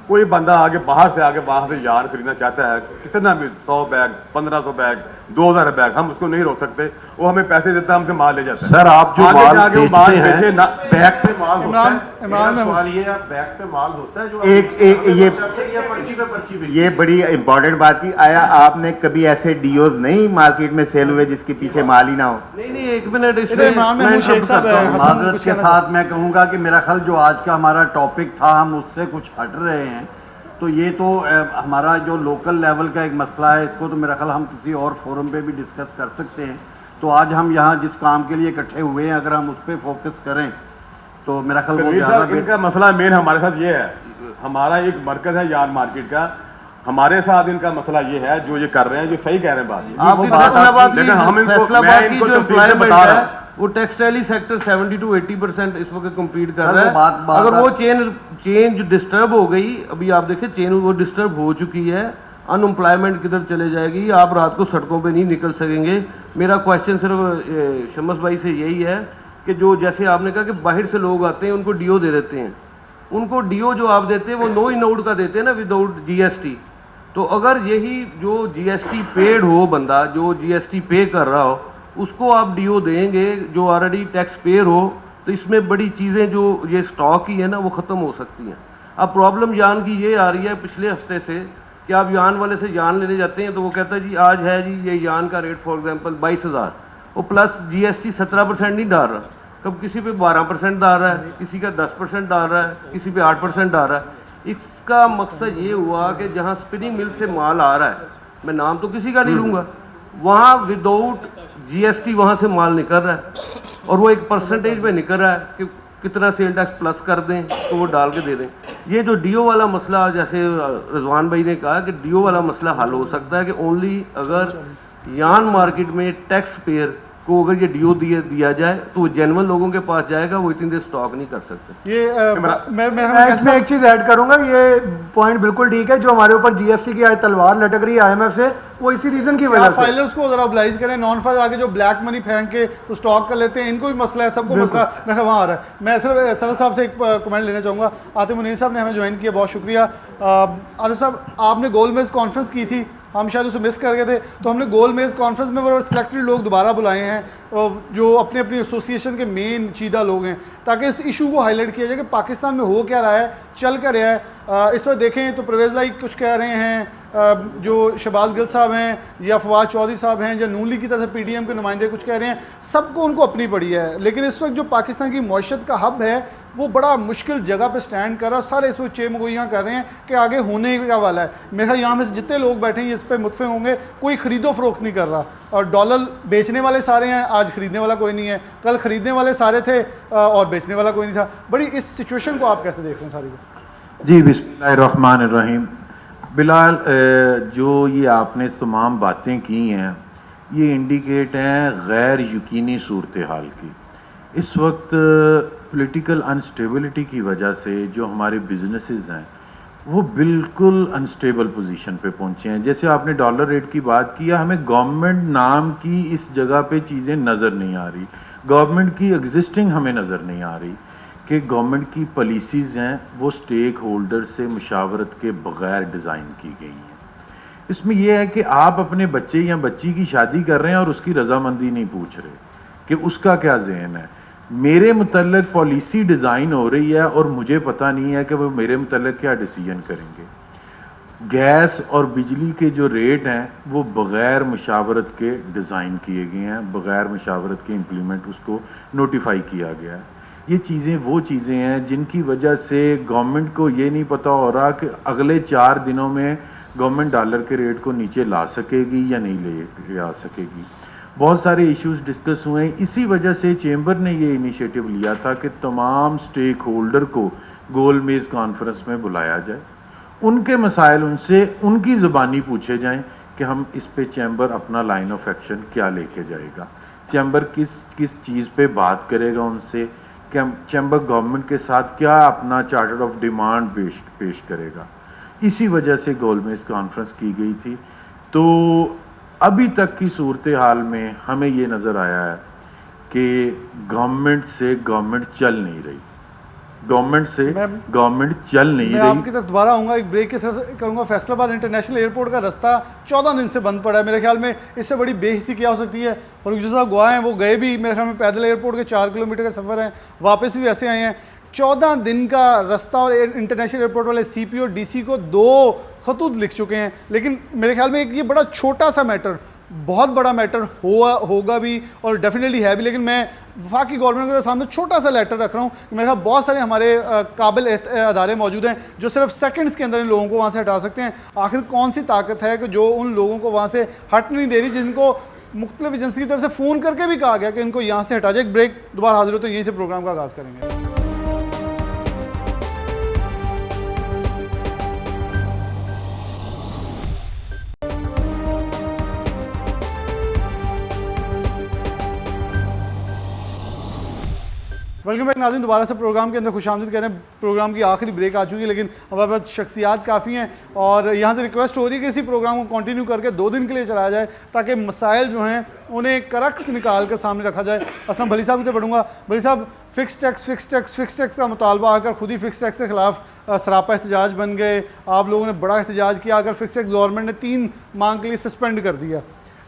कोई बंदा आगे बाहर से आगे वहां से यार खरीदना चाहता है, कितना भी 100 बैग 1500 बैग 2000 बैग, हम उसको नहीं रोक सकते। वो हमें पैसे देता है, हमसे माल ले जाता है। सर आप जो आगे माल जाके वो बेचते बेचे हैं, ना, बैग पे माल होता है। इमरान मेरा सवाल ये है, बैग पे माल होता है जो ये पर्ची पे पर्ची ये बड़ी इंपॉर्टेंट बात थी। आया आपने कभी ऐसे डीओज नहीं मार्केट में सेल हुए जिसके पीछे माल ही ना हो? नहीं, एक मिनट, इधर इमरान महमूद शेख साहब है, हसन माजरत कुछ के कहना साथ मैं कहूँगा कि मेरा ख्याल जो आज का हमारा टॉपिक था हम उससे कुछ हट रहे हैं। तो ये तो हमारा जो लोकल लेवल का एक मसला है, इसको तो मेरा ख्याल हम किसी और फोरम पे भी डिस्कस कर सकते हैं। तो आज हम यहाँ जिस काम के लिए इकट्ठे हुए हैं, अगर हम उस पर फोकस करें तो मेरा ख्याल वो तनवीर ज़्यादा साहब, इनका मसला मेन हमारे साथ ये है, हमारा एक मरकज है यार मार्केट का, हमारे साथ इनका मसला ये है, जो ये कर रहे हैं, जो सही कह रहे हैं बात, आपकी लेकिन हम इनको, फैसलाबाद मैं की इनको जो तफसील से एम्प्लॉयमेंट बता रहा है हूँ। वो टेक्सटाइल सेक्टर 70 to 80% इस वक्त कम्पीट कर सर, रहा वो है। बात- अगर वो चेन जो डिस्टर्ब हो गई, अभी आप देखिए चेन वो डिस्टर्ब हो चुकी है, अनएम्प्लॉयमेंट किधर चले जाएगी, आप रात को सड़कों पे नहीं निकल सकेंगे। मेरा क्वेश्चन सिर्फ शमस भाई से यही है कि जो जैसे आपने कहा कि बाहर से लोग आते हैं उनको डीओ दे देते हैं, उनको डीओ जो आप देते हैं वो नो इनआउट का देते हैं ना, विदाउट जीएसटी। तो अगर यही जो जीएसटी पेड हो, बंदा जो जीएसटी पे कर रहा हो, उसको आप डीओ देंगे जो ऑलरेडी टैक्स पेयर हो, तो इसमें बड़ी चीज़ें जो ये स्टॉक ही है ना वो ख़त्म हो सकती हैं। अब प्रॉब्लम यान की ये आ रही है पिछले हफ्ते से कि आप यान वाले से यान लेने जाते हैं तो वो कहता है जी आज है जी ये यान का रेट फॉर एग्जांपल 22,000, वो प्लस जीएसटी 17% नहीं डाल रहा, कब किसी पे 12% डाल रहा है, किसी का 10% डाल रहा है, किसी पे 8% डाल रहा है। इसका मकसद ये हुआ कि जहाँ स्पिनिंग मिल से माल आ रहा है, मैं नाम तो किसी का नहीं लूँगा, वहाँ विदाउट जीएसटी वहाँ से माल निकल रहा है और वो एक परसेंटेज में निकल रहा है कि कितना सेल टैक्स प्लस कर दें तो वो डाल के दे दें। ये जो डीओ वाला मसला, जैसे रिजवान भाई ने कहा कि डीओ वाला मसला हल हो सकता है कि ओनली अगर यान मार्केट में टैक्स पेयर को अगर ये डीओ दिया जाए तो वो जेन्युइन लोगों के पास जाएगा, वो इतनी देर स्टॉक नहीं कर सकते। ये मैं इसमें एक चीज़ ऐड करूंगा, ये पॉइंट बिल्कुल ठीक है, जो हमारे ऊपर जीएसटी की आज तलवार लटक रही है आईएमएफ से, वो इसी रीजन की वजह से। फाइलर्स को जरा ऑब्लाइज करें, नॉन फाइलर आके जो ब्लैक मनी फेंक के तो स्टॉक कर लेते हैं, इनको भी मसला है, सबको मसला वहाँ आ रहा है। मैं सिर्फ सदर साहब से एक कमेंट लेना चाहूँगा। आतिफ मुनीर साहब ने हमें ज्वाइन किया, बहुत शुक्रिया। आतिफ साहब, आपने गोल मेज कॉन्फ्रेंस की थी, हम शायद उसे मिस कर गए थे, तो हमने गोल मेज कॉन्फ्रेंस में वो सिलेक्टेड लोग दोबारा बुलाए हैं जो अपने अपनी एसोसिएशन के मेन चीदा लोग हैं, ताकि इस इशू को हाईलाइट किया जाए कि पाकिस्तान में हो क्या रहा है, चल क्या रहा है। इस वक्त देखें तो परवेज़ भाई कुछ कह रहे हैं जो शहबाज गिल साहब हैं या फवाद चौधरी साहब हैं या नून लीग की तरफ से PDM के नुमाइंदे कुछ कह रहे हैं, सबको उनको अपनी पड़ी है। लेकिन इस वक्त जो पाकिस्तान की मौशत का हब है वो बड़ा मुश्किल जगह पे स्टैंड कर रहा है। सारे इस वक्त चेमगोइयाँ कर रहे हैं कि आगे होने का वाला है। मेरे ख्याल यहाँ में से जितने लोग बैठे हैं इस पर मुतफिक होंगे, कोई ख़रीदो फ़रोख्त नहीं कर रहा। और डॉलर बेचने वाले सारे हैं, आज ख़रीदने वाला कोई नहीं है। कल ख़रीदने वाले सारे थे और बेचने वाला कोई नहीं था। बड़ी इस सिचुएशन को आप कैसे देख रहे हैं सारी को? जी बिस्मिल्लाहिर्रहमानिर्रहीम। बिलाल, जो ये आपने तमाम बातें की हैं ये इंडिकेट हैं गैर यकीनी सूरत हाल की। इस वक्त पॉलिटिकल अनस्टेबिलिटी की वजह से जो हमारे बिजनेसेस हैं वो बिल्कुल अनस्टेबल पोजीशन पे पहुंचे हैं। जैसे आपने डॉलर रेट की बात की है, हमें गवर्नमेंट नाम की इस जगह पे चीज़ें नज़र नहीं आ रही, गवर्नमेंट की एग्जिस्टिंग हमें नज़र नहीं आ रही कि गवर्नमेंट की पॉलिसीज़ हैं वो स्टेक होल्डर से मुशावरत के बग़ैर डिज़ाइन की गई हैं। इसमें यह है कि आप अपने बच्चे या बच्ची की शादी कर रहे हैं और उसकी रजामंदी नहीं पूछ रहे कि उसका क्या ज़हन है। मेरे मुतल्लिक़ पॉलिसी डिज़ाइन हो रही है और मुझे पता नहीं है कि वो मेरे मुतल्लिक़ क्या डिसीजन करेंगे। गैस और बिजली के जो रेट हैं वो बग़ैर मुशावरत के डिज़ाइन किए गए हैं, बग़ैर मुशावरत के इम्प्लीमेंट उसको नोटिफाई किया गया है। ये चीज़ें वो चीज़ें हैं जिनकी वजह से गवर्नमेंट को ये नहीं पता हो रहा कि अगले 4 दिनों में गवर्नमेंट डॉलर के रेट को नीचे ला सकेगी या नहीं ले आ सकेगी। बहुत सारे इश्यूज डिस्कस हुए हैं। इसी वजह से चेंबर ने ये इनिशिएटिव लिया था कि तमाम स्टेक होल्डर को गोल मेज़ कॉन्फ्रेंस में बुलाया जाए, उनके मसाइल उनसे उनकी ज़बानी पूछे जाएं कि हम इस पे चैम्बर अपना लाइन ऑफ एक्शन क्या लेके जाएगा, चैम्बर किस चीज़ पे बात करेगा उनसे, क्या चैम्बर गवर्नमेंट के साथ क्या अपना चार्टर ऑफ डिमांड पेश करेगा। इसी वजह से गोल मेज़ कॉन्फ्रेंस की गई थी। तो अभी तक की सूरत हाल में हमें ये नज़र आया है कि गवर्नमेंट चल नहीं रही, गवर्नमेंट चल नहीं रही। मैं आपकी तरफ दोबारा आऊँगा, एक ब्रेक के साथ करूँगा। फैसलाबाद इंटरनेशनल एयरपोर्ट का रास्ता 14 दिन से बंद पड़ा है। मेरे ख्याल में इससे बड़ी बेहिसी क्या हो सकती है। और जो साहब गवाह हैं वो गए भी मेरे ख्याल में पैदल एयरपोर्ट के 4 किलोमीटर का सफ़र है, वापस भी ऐसे आए हैं। 14 दिन का रास्ता और इंटरनेशनल एयरपोर्ट वाले CP और DC को 2 खतूत लिख चुके हैं। लेकिन मेरे ख्याल में एक ये बड़ा छोटा सा मैटर, बहुत बड़ा मैटर होगा भी और डेफिनेटली है भी, लेकिन मैं वफाकी गवर्नमेंट के सामने छोटा सा लेटर रख रहा हूँ कि मेरे ख्याल बहुत सारे हमारे काबिल अदारे मौजूद हैं जो सिर्फ सेकंड्स के अंदर इन लोगों को वहाँ से हटा सकते हैं। आखिर कौन सी ताकत है कि जो उन लोगों को वहाँ से हट नहीं दे रही, जिनको मुख्तलिफ एजेंसी की तरफ से फ़ोन करके भी कहा गया कि इनको यहाँ से हटा जाए। एक ब्रेक, दोबारा हाजिर होते हैं, यहीं से प्रोग्राम का आगाज़ करेंगे। वेलकम बैक नाज़रीन, दोबारा से प्रोग्राम के अंदर खुशामदीद कहते हैं। प्रोग्राम की आखिरी ब्रेक आ चुकी है, लेकिन हमारे पास शख्सियात काफ़ी हैं और यहाँ से रिक्वेस्ट हो रही है कि इसी प्रोग्राम को कंटिन्यू करके 2 दिन के लिए चलाया जाए ताकि मसाइल जो हैं उन्हें करक्स निकाल कर सामने रखा जाए। असलम भली साहब की तरफ बढ़ूँगा। भली साहब, फ़िक्स टैक्स का मुतालबा आकर खुद ही फ़िक्स टैक्स के ख़िलाफ़ सरापा एहतजाज बन गए। आप लोगों ने बड़ा एहतजाज किया, अगर फ़िक्स टैक्स गवर्नमेंट ने 3 मांग के लिए सस्पेंड कर दिया।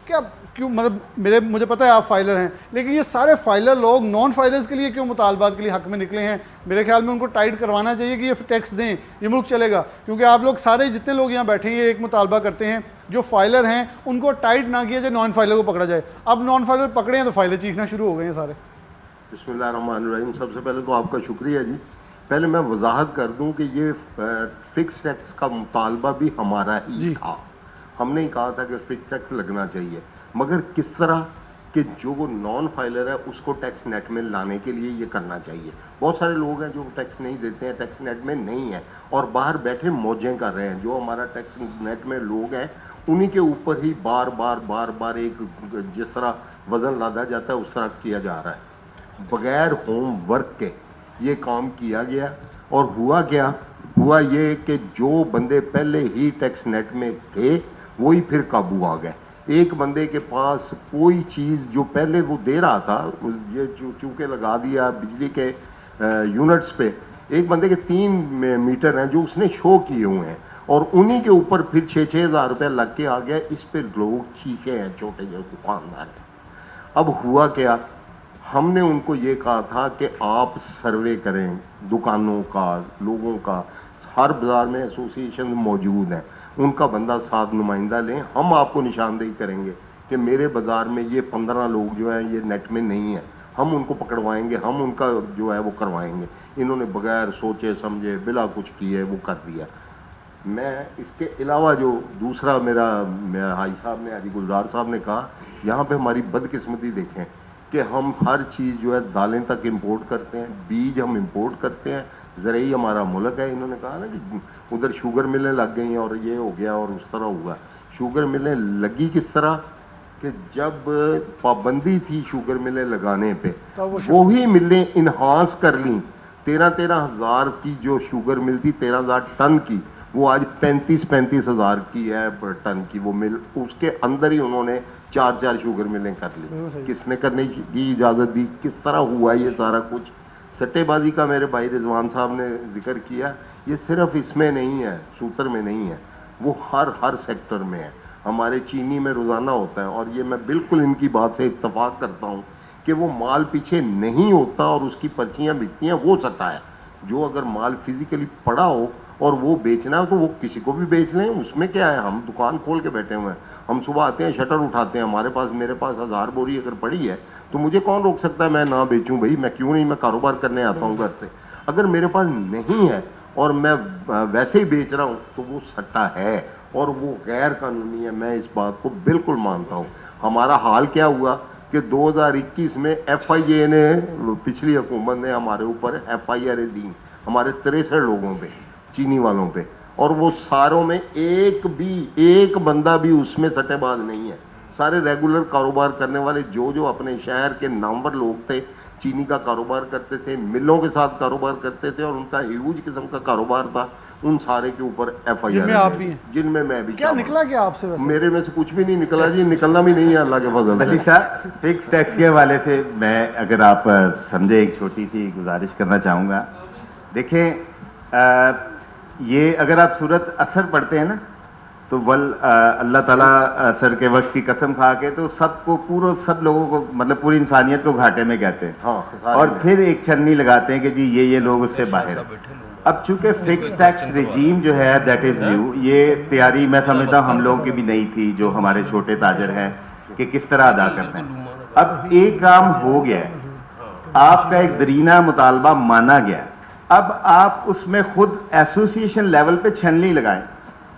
क्या क्यों, मतलब मुझे पता है आप फाइलर हैं, लेकिन ये सारे फाइलर लोग नॉन फाइलर्स के लिए क्यों मुतालबात के लिए हक़ में निकले हैं? मेरे ख्याल में उनको टाइट करवाना चाहिए कि ये टैक्स दें, ये मुल्क चलेगा। क्योंकि आप लोग सारे जितने लोग यहाँ बैठे हैं ये एक मुतालबा करते हैं, जो फाइलर हैं उनको टाइट ना किया जाए, नॉन फाइलर को पकड़ा जाए। अब नॉन फाइलर पकड़े हैं तो फाइलर चीखना शुरू हो गए हैं सारे। बिस्मिल्लाहिर्रहमानिर्रहीम। सबसे पहले तो आपका शुक्रिया जी। पहले मैं वजाहत कर दूं कि ये फ़िक्स टैक्स का मुतालबा भी हमारा ही था। हमने ही कहा था कि फ़िक्स टैक्स लगना चाहिए, मगर किस तरह कि जो नॉन फाइलर है उसको टैक्स नेट में लाने के लिए ये करना चाहिए। बहुत सारे लोग हैं जो टैक्स नहीं देते हैं, टैक्स नेट में नहीं है और बाहर बैठे मौजें कर रहे हैं। जो हमारा टैक्स नेट में लोग हैं उन्हीं के ऊपर ही बार बार एक जिस तरह वज़न लादा जाता है उस तरह किया जा रहा है। बग़ैर होम वर्क के ये काम किया गया और हुआ ये कि जो बंदे पहले ही टैक्स नेट में थे वही फिर काबू आ गए। एक बंदे के पास कोई चीज़ जो पहले वो दे रहा था, ये चूँकि लगा दिया बिजली के यूनिट्स पे, एक बंदे के 3 मीटर हैं जो उसने शो किए हुए हैं और उन्हीं के ऊपर फिर 6-6 हज़ार रुपये लग के आ गया। इस पर लोग चीखे हैं, छोटे जो दुकानदार हैं। अब हुआ क्या, हमने उनको ये कहा था कि आप सर्वे करें दुकानों का, लोगों का। हर बाज़ार में एसोसिएशन मौजूद हैं, उनका बंदा साथ नुमाइंदा लें, हम आपको निशानदेही करेंगे कि मेरे बाज़ार में ये 15 लोग जो हैं ये नेट में नहीं है, हम उनको पकड़वाएंगे, हम उनका जो है वो करवाएंगे। इन्होंने बगैर सोचे समझे बिला कुछ किए वो कर दिया। मैं इसके अलावा जो दूसरा मेरा हाई साहब ने, हाजी गुलजार साहब ने कहा, यहाँ पे हमारी बदकिस्मती देखें कि हम हर चीज़ जो है दालें तक इंपोर्ट करते हैं, बीज हम इंपोर्ट करते हैं, ज़रिए हमारा मुल्क है। इन्होंने कहा ना कि उधर शुगर मिलें लग गई और ये हो गया और उस तरह हुआ। शुगर मिलें लगी किस तरह कि जब पाबंदी थी शुगर मिलें लगाने पे, वो ही मिलें इन्हांस कर ली। 13 हज़ार की जो शुगर मिल थी 13,000 टन की, वो आज 35 हज़ार की है पर टन की वो मिल। उसके अंदर ही उन्होंने 4 शुगर मिलें कर ली। किसने करने की इजाज़त दी? किस तरह हुआ ये सारा कुछ? सट्टेबाजी का मेरे भाई रिजवान साहब ने जिक्र किया, ये सिर्फ इसमें नहीं है, सूत्र में नहीं है, वो हर सेक्टर में है। हमारे चीनी में रोज़ाना होता है, और ये मैं बिल्कुल इनकी बात से इत्तफाक करता हूँ कि वो माल पीछे नहीं होता और उसकी पर्चियाँ बिकती हैं, वो सट्टा है। जो अगर माल फिजिकली पड़ा हो और वो बेचना है तो वो किसी को भी बेच लें, उसमें क्या है। हम दुकान खोल के बैठे हुए हैं, हम सुबह आते हैं शटर उठाते हैं, मेरे पास 1000 बोरी अगर पड़ी है तो मुझे कौन रोक सकता है मैं ना बेचूं? भाई मैं क्यों नहीं, मैं कारोबार करने आता हूं घर से। अगर मेरे पास नहीं है और मैं वैसे ही बेच रहा हूं तो वो सट्टा है और वो गैर कानूनी है। मैं इस बात को बिल्कुल मानता हूं। हमारा हाल क्या हुआ कि 2021 में FIA ने, पिछली हुकूमत ने हमारे ऊपर FIR दी हमारे 63 लोगों पे, चीनी वालों पे, और वो सारों में एक बंदा भी उसमें सट्टेबाज नहीं है। सारे रेगुलर कारोबार करने वाले जो अपने शहर के नामवर लोग थे, चीनी का कारोबार करते थे, मिलों के साथ कारोबार करते थे और उनका ह्यूज किस्म का कारोबार था, उन सारे के ऊपर FIR, जिनमें आप भी हैं, जिनमें मैं भी। क्या निकला क्या आपसे? वैसे मेरे में से कुछ भी नहीं निकला जी, निकलना भी नहीं है अल्लाह के फजल से। मलिक साहब, फिक्स टैक्स के हवाले से मैं अगर आप समझे एक छोटी सी गुजारिश करना चाहूँगा। देखें, ये अगर आप सूरत असर पढ़ते हैं ना, तो अल्लाह ताला असर के वक्त की कसम खा के तो सब लोगों को, मतलब पूरी इंसानियत को घाटे में कहते हैं। हाँ, और फिर एक छन्नी लगाते हैं कि जी ये लोग उससे बाहर हैं। अब चूंकि फिक्स टैक्स रिजीम जो है दैट इज न्यू, ये तैयारी मैं समझता हूँ हम लोगों की भी नहीं थी, जो हमारे छोटे ताजर हैं, कि किस तरह अदा करते हैं। अब एक काम हो गया है, आपका एक दरीना मुतालबा माना गया, अब आप उसमें खुद एसोसिएशन लेवल पे छन्नी लगाएं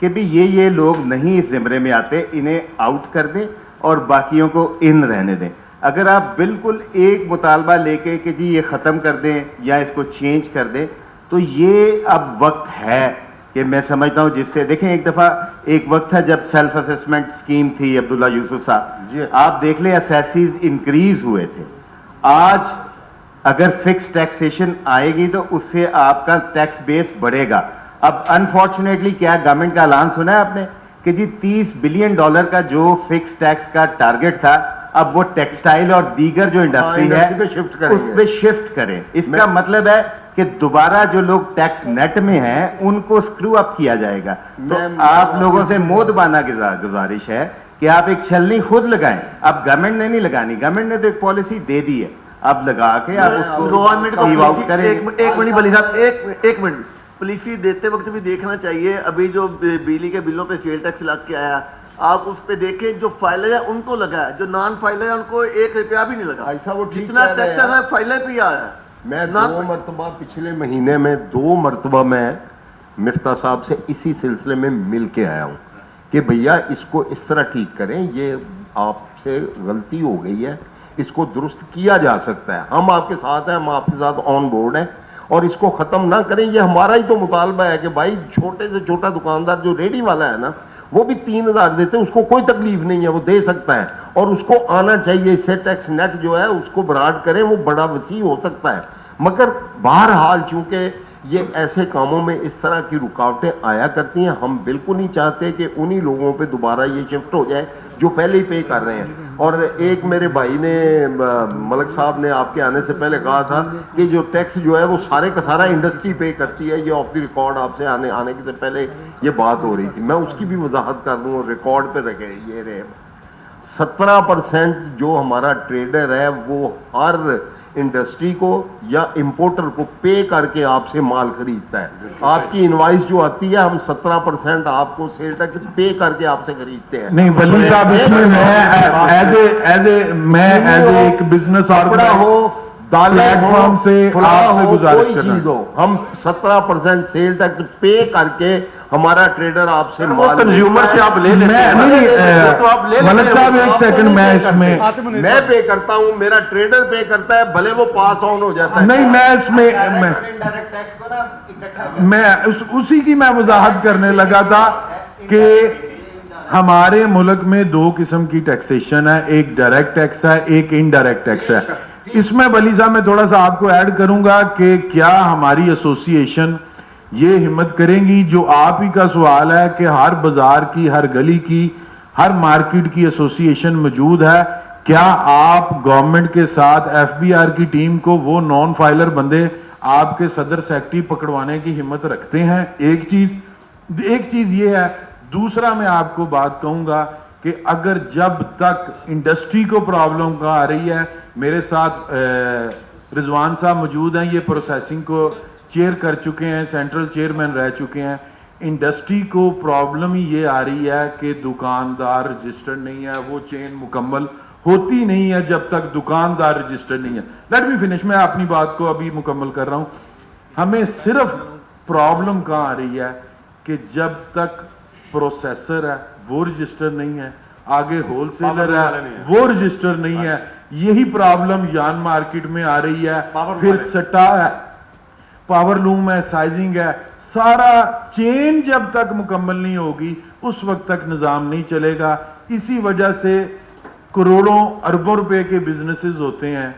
कि भी ये लोग नहीं इस ज़िम्रे में आते, इन्हें आउट कर दें और बाकियों को इन रहने दें। अगर आप बिल्कुल एक मुतालबा लेके कि जी ये ख़त्म कर दें या इसको चेंज कर दें, तो ये अब वक्त है कि मैं समझता हूँ जिससे, देखें एक दफ़ा एक वक्त था जब सेल्फ असेसमेंट स्कीम थी, अब्दुल्ला यूसुफ साहब, आप देख लें असेसीज इंक्रीज हुए थे। आज अगर फिक्स टैक्सेशन आएगी तो उससे आपका टैक्स बेस बढ़ेगा। अब अनफॉर्चुनेटली क्या गवर्नमेंट का ऐलान सुना है आपने कि जी $30 बिलियन का जो फिक्स टैक्स का टारगेट था, अब वो टेक्सटाइल और दीगर जो इंडस्ट्री है उस पे शिफ्ट करें। इसका मतलब है कि दोबारा जो लोग टैक्स नेट में हैं उनको स्क्रू अप किया जाएगा। तो आप लोगों से मोदबाना गुजारिश है कि आप एक छलनी खुद लगाएं। अब गवर्नमेंट ने नहीं लगानी, गवर्नमेंट ने तो एक पॉलिसी दे दी है, अब लगा के आप उसको गवर्नमेंट को सीव आउट करें। एक मिनट बली साहब, एक मिनट, पॉलिसी देते वक्त भी देखना चाहिए। अभी जो बिजली के बिलों पे सेल टैक्स लग के आया, आप उस पे देखें, जो फाइलर है उनको लगा है, जो नॉन फाइलर है उनको ₹1 भी नहीं लगा। ऐसा वो ठीक जितना कह रहे टैक्स है फाइलर पे ही आ रहा है। मैं 2 मरतबा पिछले महीने में 2 मरतबा मैं मिफ्ता साहब से इसी सिलसिले में मिल के आया हूँ कि भैया इसको इस तरह ठीक करें, ये आपसे गलती हो गई है, इसको दुरुस्त किया जा सकता है, हम आपके साथ हैं, हम आपके साथ ऑन बोर्ड हैं, और इसको ख़त्म ना करें। ये हमारा ही तो मुतालबा है कि भाई छोटे से छोटा दुकानदार जो रेडी वाला है ना, वो भी 3000 देते हैं, उसको कोई तकलीफ नहीं है, वो दे सकता है और उसको आना चाहिए। इससे टैक्स नेट जो है उसको ब्राड करें, वो बड़ा वसी हो सकता है। मगर बहरहाल चूँकि ये ऐसे कामों में इस तरह की रुकावटें आया करती हैं, हम बिल्कुल नहीं चाहते कि उन्हीं लोगों पे दोबारा ये शिफ्ट हो जाए जो पहले ही पे कर रहे हैं। और एक मेरे भाई ने, मलिक साहब ने आपके आने से पहले कहा था कि जो टैक्स जो है वो सारे का सारा इंडस्ट्री पे करती है, ये ऑफ द रिकॉर्ड आपसे आने से पहले ये बात हो रही थी। मैं उसकी भी वजाहत कर दूँ, रिकॉर्ड पे रखे ये रहे 17% जो हमारा ट्रेडर है वो हर इंडस्ट्री को या इंपोर्टर को पे करके आपसे माल खरीदता है। आपकी इनवाइस जो आती है हम 17% आपको सेल टैक्स पे करके आपसे खरीदते हैं। नहीं बल्ली साहब, इसमें मैं एज एक बिजनेस कपड़ा हो, दालें प्लेटफॉर्म से आपसे गुजारिश कोई कर रहा चीज हो, हम 17% सेल टैक्स पे करके हमारा ट्रेडर आपसे माल कंज्यूमर से आप ले लेते हैं, तो आप ले मलिक लेते साहब हैं। एक सेकंड, मैं इसमें आतिफ मुनीर मैं साहब। पे करता हूं, मेरा ट्रेडर पे करता है, भले वो पास ऑन हो जाता है। नहीं, मैं इसमें इनडायरेक्ट टैक्स को ना इकट्ठा मैं उसी की मैं वजाहत करने लगा था कि हमारे मुल्क में दो किस्म की टैक्सेशन है, एक डायरेक्ट टैक्स है, एक इनडायरेक्ट टैक्स है। इसमें बली साहब मैं थोड़ा सा आपको ऐड करूंगा कि क्या हमारी एसोसिएशन ये हिम्मत करेंगी, जो आप ही का सवाल है कि हर बाजार की, हर गली की, हर मार्केट की एसोसिएशन मौजूद है, क्या आप गवर्नमेंट के साथ एफबीआर की टीम को वो नॉन फाइलर बंदे आपके सदर सेक्रेटरी पकड़वाने की हिम्मत रखते हैं? एक चीज ये है। दूसरा मैं आपको बात कहूंगा कि अगर जब तक इंडस्ट्री को प्रॉब्लम का आ रही है, मेरे साथ रिजवान साहब मौजूद हैं, ये प्रोसेसिंग को चेयर कर चुके हैं, सेंट्रल चेयरमैन रह चुके हैं। इंडस्ट्री को प्रॉब्लम ही ये आ रही है कि दुकानदार रजिस्टर्ड नहीं है, वो चेन मुकम्मल होती नहीं है जब तक दुकानदार रजिस्टर्ड नहीं है। लेट मी फिनिश, मैं अपनी बात को अभी मुकम्मल कर रहा हूं। हमें सिर्फ प्रॉब्लम कहां आ रही है कि जब तक प्रोसेसर है वो रजिस्टर नहीं है, आगे होलसेलर है वो रजिस्टर नहीं है। यही प्रॉब्लम यान मार्केट में आ रही है। फिर सट्टा है, पावर लूम है, साइजिंग है, सारा चेन जब तक मुकम्मल नहीं होगी उस वक्त तक निजाम नहीं चलेगा। इसी वजह से करोड़ों अरबों रुपए के बिजनेसेस होते हैं,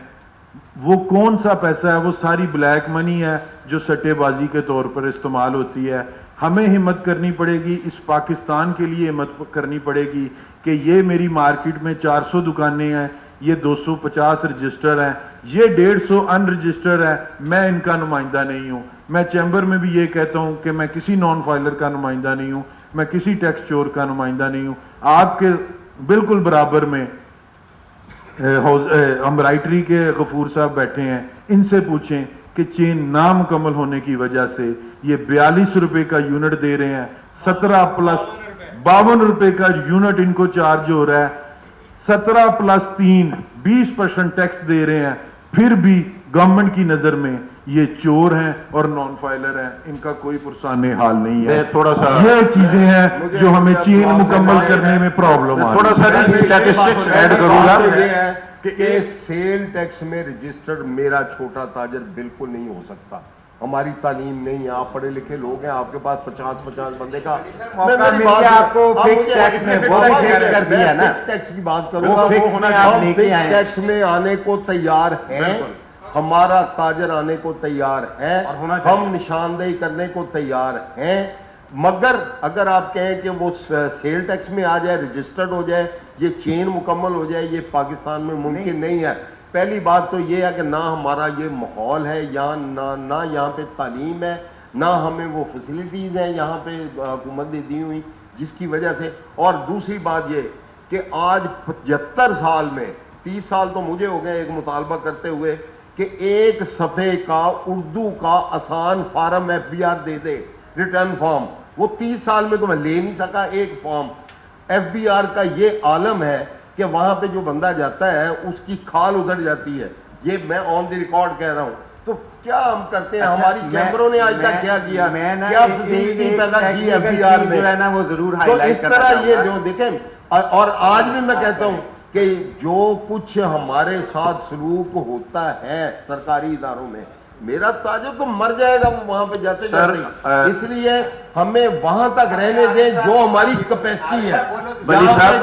वो कौन सा पैसा है? वो सारी ब्लैक मनी है जो सट्टेबाजी के तौर पर इस्तेमाल होती है। हमें हिम्मत करनी पड़ेगी, इस पाकिस्तान के लिए हिम्मत करनी पड़ेगी कि ये मेरी मार्केट में 400 दुकानें हैं, ये 250 रजिस्टर हैं, ये 150 अनरजिस्टर्ड है। मैं इनका नुमाइंदा नहीं हूं। मैं चैम्बर में भी ये कहता हूं कि मैं किसी नॉन फाइलर का नुमाइंदा नहीं हूं, मैं किसी टैक्स चोर का नुमाइंदा नहीं हूं। आपके बिल्कुल बराबर में हम राइटरी के गफूर साहब बैठे हैं, इनसे पूछें कि चेन नामुकम्मल होने की वजह से ये 42 रुपए का यूनिट दे रहे हैं, 17 प्लस 52 रुपए का यूनिट इनको चार्ज हो रहा है, 17 प्लस 3 20% टैक्स दे रहे हैं। फिर भी गवर्नमेंट की नजर में ये चोर हैं और नॉन फाइलर हैं, इनका कोई पुरसाने हाल नहीं है। थोड़ा सा ये चीजें हैं जो हमें चेन मुकम्मल करने में प्रॉब्लम आ थोड़ा सा स्टैटिस्टिक्स ऐड करूंगा कि सेल टैक्स में रजिस्टर्ड मेरा छोटा ताजर बिल्कुल नहीं हो सकता। हमारी तालीम नहीं है, आप पढ़े लिखे लोग हैं, आपके पास 50 बंदे का आपको फिक्स टैक्स में वो भी फिक्स कर दिया है ना। फिक्स टैक्स की बात करूंगा, फिक्स में आप लेके आए हैं। टैक्स में आने को तैयार हैं, हमारा ताजर आने को तैयार है, हम निशानदेही करने को तैयार हैं। मगर अगर आप कहें कि वो सेल टैक्स में आ जाए, रजिस्टर्ड हो जाए, ये चेन मुकम्मल हो जाए, ये पाकिस्तान में मुमकिन नहीं है। पहली बात तो ये है कि ना हमारा ये माहौल है, या ना यहाँ पे तालीम है, ना हमें वो फैसिलिटीज़ हैं यहाँ पे हुकूमत ने दी हुई, जिसकी वजह से। और दूसरी बात ये कि आज 75 साल में 30 साल तो मुझे हो गए एक मुतालबा करते हुए कि एक सफ़े का उर्दू का आसान फार्म एफबीआर दे दे, रिटर्न फॉर्म। वो 30 साल में तो मैं ले नहीं सका एक फॉर्म। एफबीआर का ये आलम है कि वहां पे जो बंदा जाता है उसकी खाल उधर जाती है। ये मैं ऑन द रिकॉर्ड कह रहा हूं। तो क्या हम करते हैं? हमारी चैम्बरों ने आज तक क्या किया, क्या फैसिलिटी पैदा की एफबीआर में, जो है ना वो जरूर तो हाईलाइट इस तरह ये जो देखें। और आज भी मैं कहता हूं कि जो कुछ हमारे साथ सलूक होता है सरकारी इदारों में, मेरा ताजर तो मर जाएगा वहां पे जाते जाते। इसलिए हमें वहां तक रहने दें जो हमारी कैपेसिटी है।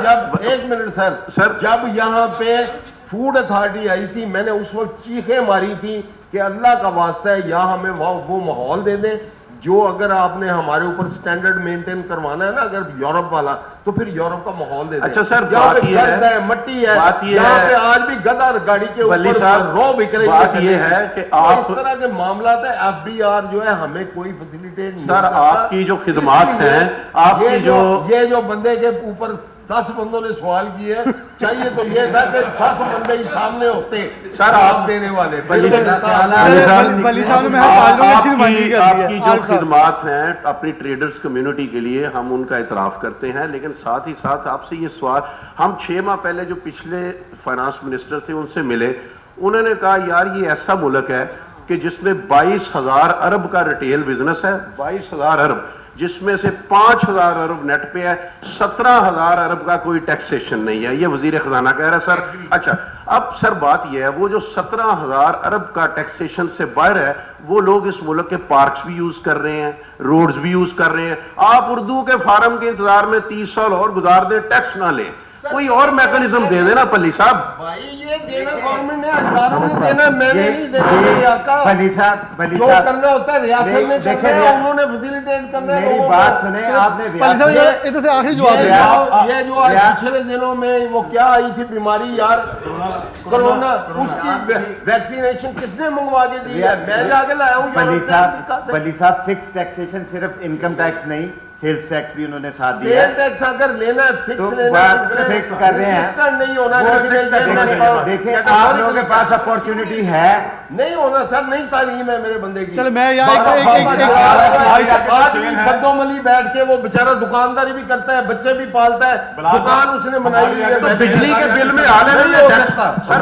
जब एक मिनट सर, जब यहाँ पे फूड अथॉरिटी आई थी, मैंने उस वक्त चीखें मारी थी कि अल्लाह का वास्ता है यहाँ हमें वो माहौल दे दें जो, अगर आपने हमारे ऊपर स्टैंडर्ड मेंटेन करवाना है ना, अगर यूरोप वाला, तो फिर यूरोप का माहौल दे दें। अच्छा सर, यहाँ पे गर्द है, मट्टी है, यहाँ पे आज भी गधा गाड़ी के ऊपर रो बिक रही है। बात ये है कि आप इस तरह के मामला है, एफबीआर जो है हमें कोई फैसिलिटेट नहीं सर, आपकी जो खिदमात हैं, आपकी ये जो बंदे के ऊपर 10 बंदों ने सवाल किए हैं। चाहिए तो ये था कि 10 बंदे ही सामने होते सर आप देने वाले वली साहब ने महज ताजरों की अच्छी नुमाइंदगी कर दी है। आपकी जो आरिफ साहब। खिदमात हैं अपनी ट्रेडर्स कम्युनिटी के लिए हम उनका इतराफ़ करते हैं, लेकिन साथ ही साथ आपसे ये सवाल, हम 6 माह पहले जो पिछले फाइनेंस मिनिस्टर थे उनसे मिले, उन्होंने कहा यार ये ऐसा मुल्क है कि जिसमें 22,000 अरब का रिटेल बिजनेस है, 22,000 अरब, जिसमें से 5,000 अरब नेट पे है, 17,000 अरब का कोई टैक्सेशन नहीं है। ये वजीर खजाना कह रहा है सर। अच्छा, अब सर बात यह है, वो जो 17,000 अरब का टैक्सेशन से बाहर है, वो लोग इस मुल्क के पार्क्स भी यूज कर रहे हैं, रोड्स भी यूज कर रहे हैं। आप उर्दू के फार्म के इंतजार में 30 साल और गुजार दें, टैक्स ना लें, कोई और मैकेनिज्म दे देना पल्ली साहब। भाई ये देना गवर्नमेंट ने, अखबारों ने देना, मैंने नहीं देना। मेरे आका बली साहब जो करना होता है रियासत में करना है, उन्होंने फैसिलिटेट करना है। मेरी बात सुने, आपने इधर से आखिरी जवाब ये जो आज पिछले दिनों में वो क्या आई थी बीमारी यार, कोरोना, उसकी वैक्सीनेशन किसने मंगवा के दी है? मैं जाके लाया हूँ। बली साहब फिक्स टैक्सेशन सिर्फ इनकम टैक्स नहीं, सेल्स टैक्स भी उन्होंने साथ दिया है। सेल टैक्स अगर लेना है फिक्स तो लेना है, बात फिक्स कर रहे हैं, रजिस्टर्ड नहीं होना। देखिए आप लोगों के पास अपॉर्चुनिटी है, नहीं होना सर, नहीं तालीम है मेरे बंदे की। चलो मैं यहाँ बद्दोमली बैठ के वो बेचारा दुकानदारी भी करता है, बच्चे भी पालता है, दुकान उसने बनाई हुई है। तो बिजली के बिल में आने नहीं है टैक्स का सर,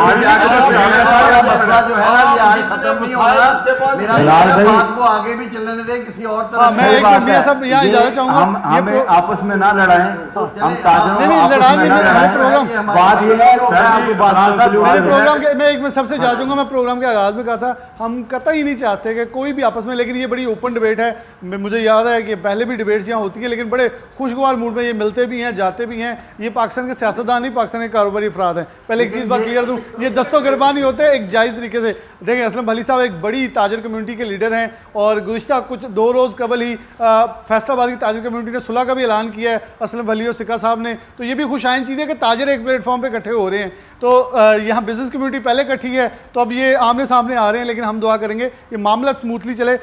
मसला जो है ना ये आज खत्म नहीं हो रहा। मेरा बात को आगे भी चलने दें किसी और तरह। मैं एक मिनट मियां साहब यहाँ इजाजत चाहूंगा। हमें आपस में ना लड़ाएं, हम ताजरों नहीं लड़ा नहीं, मेरे प्रोग्राम बात ये है, मैं आपको मेरे प्रोग्राम के मैं एक में सबसे जा चूंगा। मैं प्रोग्राम के आगाज में कहा था हम कतई नहीं चाहते कि कोई भी आपस में, लेकिन ये बड़ी ओपन डिबेट है। मुझे याद है कि पहले भी डिबेट्स यहाँ होती है, लेकिन बड़े खुशगवार मूड में ये मिलते भी हैं, जाते भी हैं। ये पाकिस्तान के सियासतदान नहीं, पाकिस्तान के कारोबारी अफराद हैं। पहले एक चीज़ बात क्लियर दूँ, ये दस्तों गिरबान नहीं होते, एक जायज़ तरीके से देखें। असलम भली साहब एक बड़ी ताजर कम्युनिटी के लीडर हैं और गुज़िश्ता कुछ 2 रोज़ कबल ही फैसलाबाद की ताजर कम्युनिटी ने सुलह का भी ऐलान किया है, असलम भली और सिक्का साहब ने। तो ये भी खुशाइन चीज़ है कि ताजर एक प्लेटफॉर्म पे इकट्ठे हो रहे हैं। तो यहाँ बिजनेस कम्युनिटी पहले इकट्ठी है, तो अब ये आमने सामने आ रहे हैं, लेकिन हम दुआ करेंगे ये मामला स्मूथली चले।